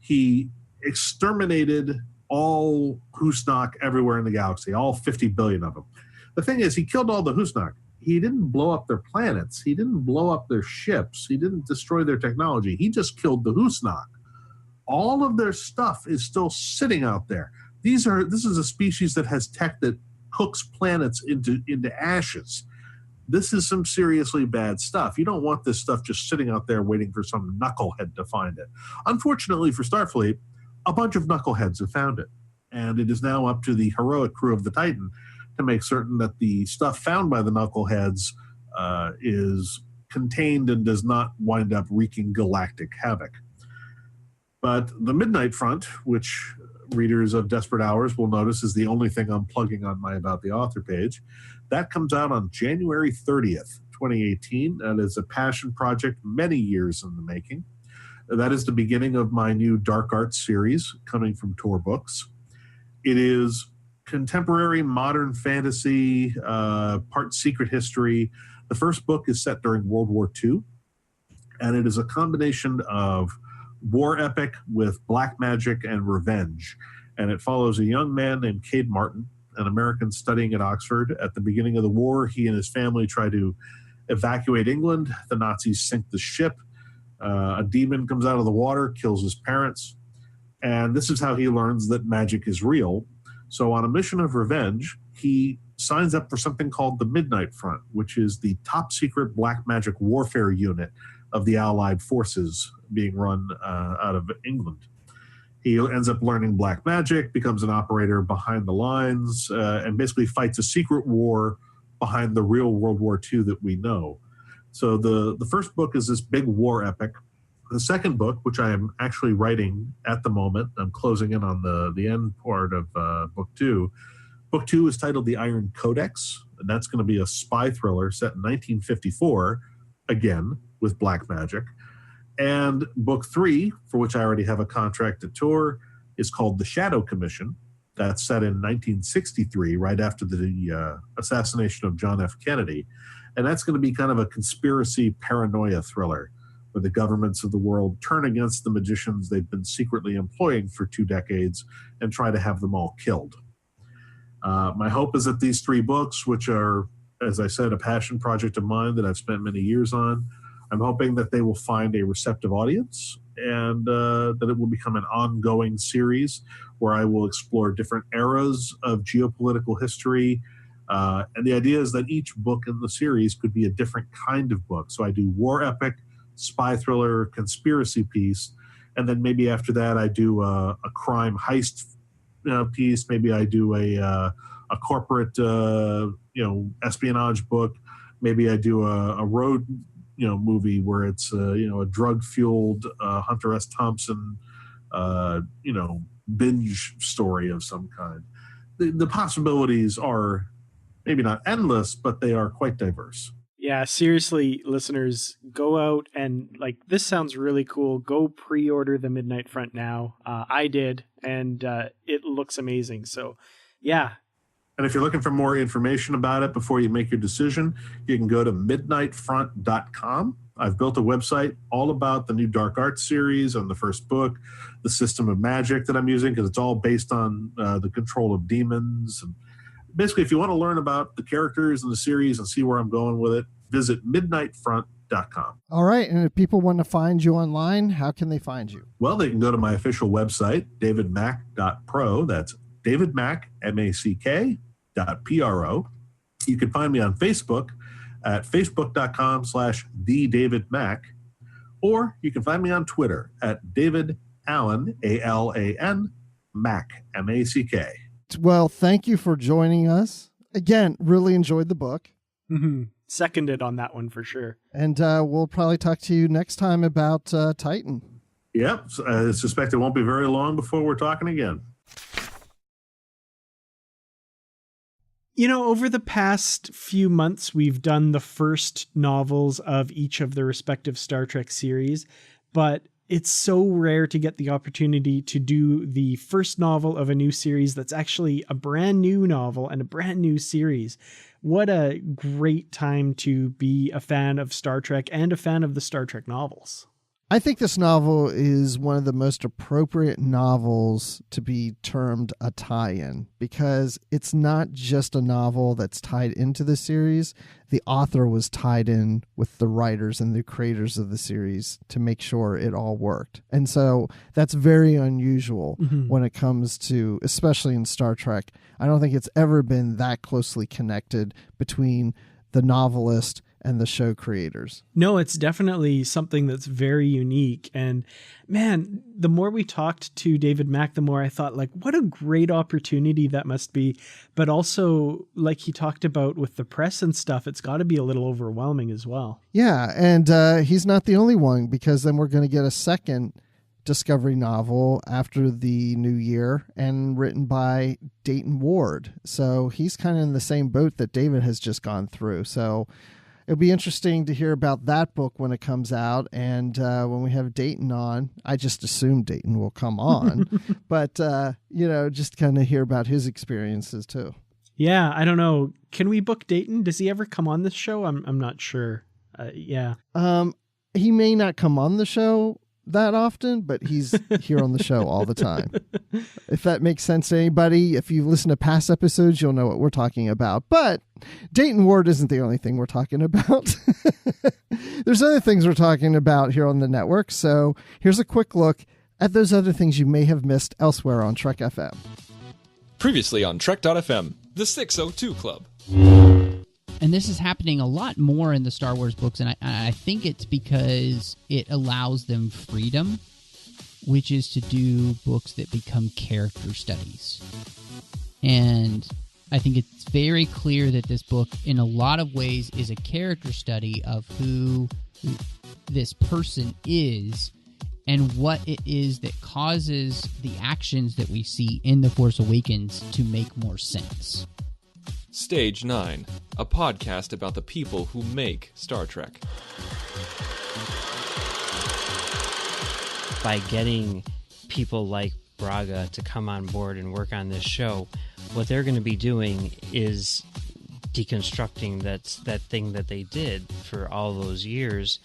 he exterminated all Husnog everywhere in the galaxy, all 50 billion of them. The thing is, he killed all the Husnog. He didn't blow up their planets. He didn't blow up their ships. He didn't destroy their technology. He just killed the Husnog. All of their stuff is still sitting out there. This is a species that has tech that cooks planets into ashes. This is some seriously bad stuff. You don't want this stuff just sitting out there waiting for some knucklehead to find it. Unfortunately for Starfleet, a bunch of knuckleheads have found it, and it is now up to the heroic crew of the Titan to make certain that the stuff found by the knuckleheads is contained and does not wind up wreaking galactic havoc. But the Midnight Front, which readers of Desperate Hours will notice is the only thing I'm plugging on my About the Author page, that comes out on January 30th, 2018. That is a passion project many years in the making. That is the beginning of my new Dark Arts series coming from Tor Books. It is contemporary modern fantasy, part secret history. The first book is set during World War II, and it is a combination of war epic with black magic and revenge. And it follows a young man named Cade Martin, an American studying at Oxford. At the beginning of the war, he and his family try to evacuate England. The Nazis sink the ship. A demon comes out of the water, kills his parents. And this is how he learns that magic is real. So on a mission of revenge, he signs up for something called the Midnight Front, which is the top secret black magic warfare unit of the Allied forces being run out of England. He ends up learning black magic, becomes an operator behind the lines, and basically fights a secret war behind the real World War II that we know. So the first book is this big war epic. The second book, which I am actually writing at the moment, I'm closing in on the end part of book two. Book two is titled The Iron Codex, and that's going to be a spy thriller set in 1954, again, with black magic. And book three, for which I already have a contract to tour, is called The Shadow Commission. That's set in 1963, right after the assassination of John F. Kennedy. And that's going to be kind of a conspiracy paranoia thriller, where the governments of the world turn against the magicians they've been secretly employing for 2 decades and try to have them all killed. My hope is that these 3 books, which are, as I said, a passion project of mine that I've spent many years on, I'm hoping that they will find a receptive audience and that it will become an ongoing series where I will explore different eras of geopolitical history. And the idea is that each book in the series could be a different kind of book. So I do war epic, spy thriller, conspiracy piece, and then maybe after that I do a crime heist piece. Maybe I do a corporate espionage book. Maybe I do a road movie where it's a drug fueled Hunter S. Thompson binge story of some kind. The possibilities are maybe not endless, but they are quite diverse. Yeah, seriously, listeners, go out and, this sounds really cool. Go pre-order The Midnight Front now. I did, and it looks amazing. So, yeah. And if you're looking for more information about it before you make your decision, you can go to midnightfront.com. I've built a website all about the new Dark Arts series and the first book, the system of magic that I'm using, because it's all based on the control of demons. And basically, if you want to learn about the characters in the series and see where I'm going with it, visit midnightfront.com. All right. And if people want to find you online, how can they find you? Well, they can go to my official website, davidmack.pro. That's David Mack, MACK.PRO. You can find me on Facebook at facebook.com/TheDavidMack, or you can find me on Twitter at David Allen, ALAN, Mack, MACK. Well, thank you for joining us. Again, really enjoyed the book. Mm-hmm. Seconded on that one for sure. And we'll probably talk to you next time about Titan. Yep. I suspect it won't be very long before we're talking again. Over the past few months, we've done the first novels of each of the respective Star Trek series, but it's so rare to get the opportunity to do the first novel of a new series that's actually a brand new novel and a brand new series. What a great time to be a fan of Star Trek and a fan of the Star Trek novels. I think this novel is one of the most appropriate novels to be termed a tie-in, because it's not just a novel that's tied into the series. The author was tied in with the writers and the creators of the series to make sure it all worked. And so that's very unusual when it comes to, especially in Star Trek. I don't think it's ever been that closely connected between the novelist and the show creators. No, it's definitely something that's very unique. And man, the more we talked to David Mack, the more I thought, what a great opportunity that must be. But also, like he talked about with the press and stuff, it's got to be a little overwhelming as well. Yeah, and he's not the only one, because then we're going to get a second Discovery novel after the new year, and written by Dayton Ward. So he's kind of in the same boat that David has just gone through. So it'll be interesting to hear about that book when it comes out. And when we have Dayton on, I just assume Dayton will come on, but, just kind of hear about his experiences too. Yeah, I don't know. Can we book Dayton? Does he ever come on this show? I'm not sure. Yeah. He may not come on the show that often, but he's here on the show all the time. If that makes sense to anybody, if you listen to past episodes, you'll know what we're talking about. But Dayton Ward isn't the only thing we're talking about. There's other things we're talking about here on the network. So here's a quick look at those other things you may have missed elsewhere on Trek FM. Previously on Trek.fm, the 602 Club. And this is happening a lot more in the Star Wars books, and I think it's because it allows them freedom, which is to do books that become character studies. And I think it's very clear that this book, in a lot of ways, is a character study of who this person is and what it is that causes the actions that we see in The Force Awakens to make more sense. Stage 9, a podcast about the people who make Star Trek. By getting people like Braga to come on board and work on this show, what they're going to be doing is deconstructing that thing that they did for all those years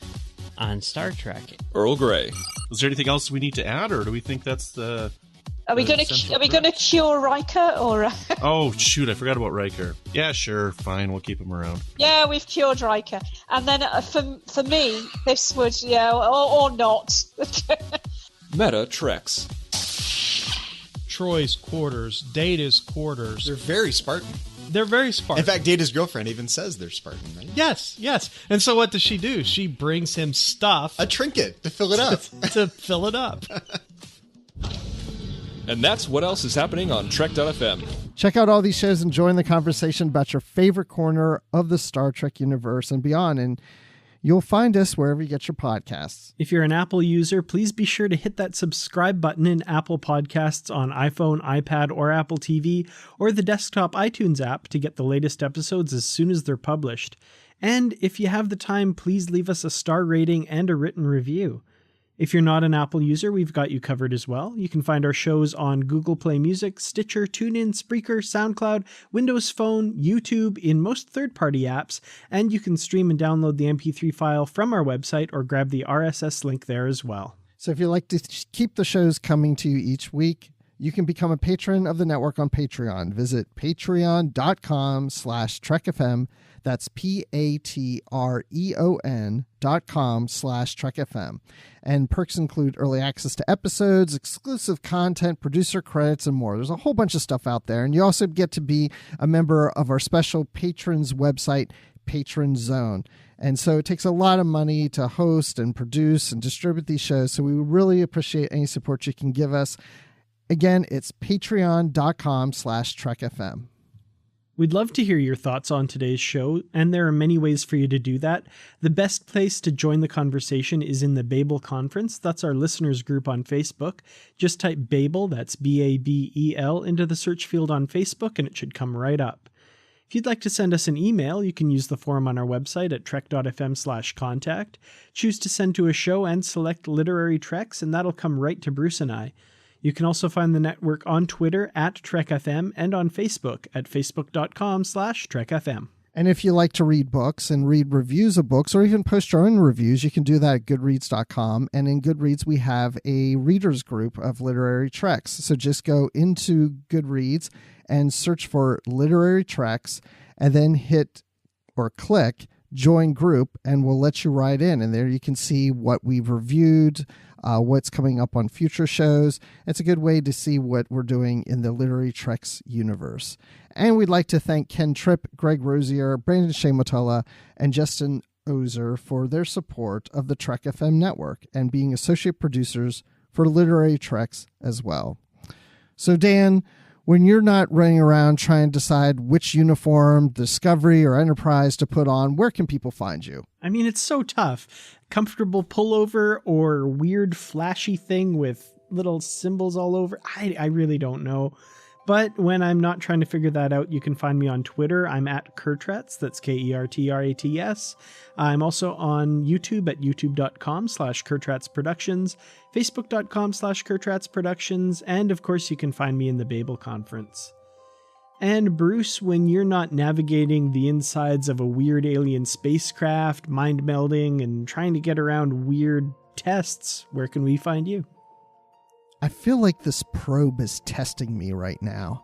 on Star Trek. Earl Grey. Is there anything else we need to add, or do we think that's the... Are we going to cure Riker, or? Oh shoot! I forgot about Riker. Yeah, sure, fine. We'll keep him around. Yeah, we've cured Riker, and then for me, this would or not. Meta Treks. Troy's quarters, Data's quarters. They're very Spartan. They're very Spartan. In fact, Data's girlfriend even says they're Spartan, right? Yes. And so what does she do? She brings him stuff. A trinket to fill it up. to fill it up. And that's what else is happening on Trek.fm. Check out all these shows and join the conversation about your favorite corner of the Star Trek universe and beyond. And you'll find us wherever you get your podcasts. If you're an Apple user, please be sure to hit that subscribe button in Apple Podcasts on iPhone, iPad, or Apple TV, or the desktop iTunes app to get the latest episodes as soon as they're published. And if you have the time, please leave us a star rating and a written review. If you're not an Apple user, we've got you covered as well. You can find our shows on Google Play Music, Stitcher, TuneIn, Spreaker, SoundCloud, Windows Phone, YouTube, in most third-party apps, and you can stream and download the MP3 file from our website or grab the RSS link there as well. So if you'd like to keep the shows coming to you each week, you can become a patron of the network on Patreon. Visit patreon.com/TrekFM. That's patreon.com/TrekFM. And perks include early access to episodes, exclusive content, producer credits, and more. There's a whole bunch of stuff out there. And you also get to be a member of our special patrons website, Patron Zone. And so it takes a lot of money to host and produce and distribute these shows. So we would really appreciate any support you can give us. Again, it's patreon.com/TrekFM. We'd love to hear your thoughts on today's show, and there are many ways for you to do that. The best place to join the conversation is in the Babel Conference. That's our listeners group on Facebook. Just type Babel, that's Babel, into the search field on Facebook, and it should come right up. If you'd like to send us an email, you can use the form on our website at trek.fm/contact. Choose to send to a show and select Literary Treks, and that'll come right to Bruce and I. You can also find the network on Twitter at TrekFM and on Facebook at facebook.com/TrekFM. And if you like to read books and read reviews of books or even post your own reviews, you can do that at goodreads.com. And in Goodreads, we have a readers group of Literary Treks. So just go into Goodreads and search for Literary Treks and then hit or click Join Group, and we'll let you right in. And there you can see what we've reviewed, what's coming up on future shows. It's a good way to see what we're doing in the Literary Treks universe. And we'd like to thank Ken Tripp, Greg Rosier, Brandon Shea-Mottola, and Justin Ozer for their support of the Trek FM network and being associate producers for Literary Treks as well. So Dan, when you're not running around trying to decide which uniform, Discovery or Enterprise to put on, where can people find you? I mean, it's so tough. Comfortable pullover or weird flashy thing with little symbols all over? I really don't know. But when I'm not trying to figure that out, you can find me on Twitter. I'm at Kertrats. That's Kertrats. I'm also on YouTube at youtube.com/KertratsProductions, facebook.com/KertratsProductions, and of course you can find me in the Babel Conference. And Bruce, when you're not navigating the insides of a weird alien spacecraft, mind melding, and trying to get around weird tests, where can we find you? I feel like this probe is testing me right now.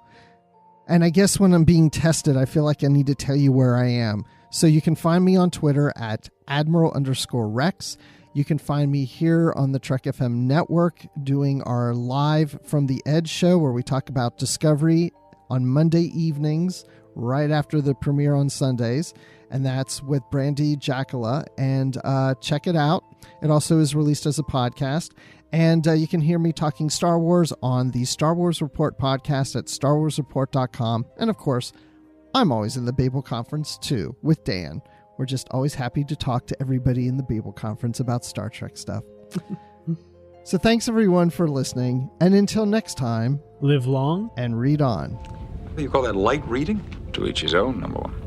And I guess when I'm being tested, I feel like I need to tell you where I am. So you can find me on Twitter at Admiral_Rex. You can find me here on the Trek FM network doing our Live from the Edge show where we talk about Discovery on Monday evenings right after the premiere on Sundays. And that's with Brandy Jacala. And check it out. It also is released as a podcast. And you can hear me talking Star Wars on the Star Wars Report podcast at starwarsreport.com. And, of course, I'm always in the Babel Conference, too, with Dan. We're just always happy to talk to everybody in the Babel Conference about Star Trek stuff. So thanks, everyone, for listening. And until next time, live long and read on. What do you call that, light reading? To each his own, number one.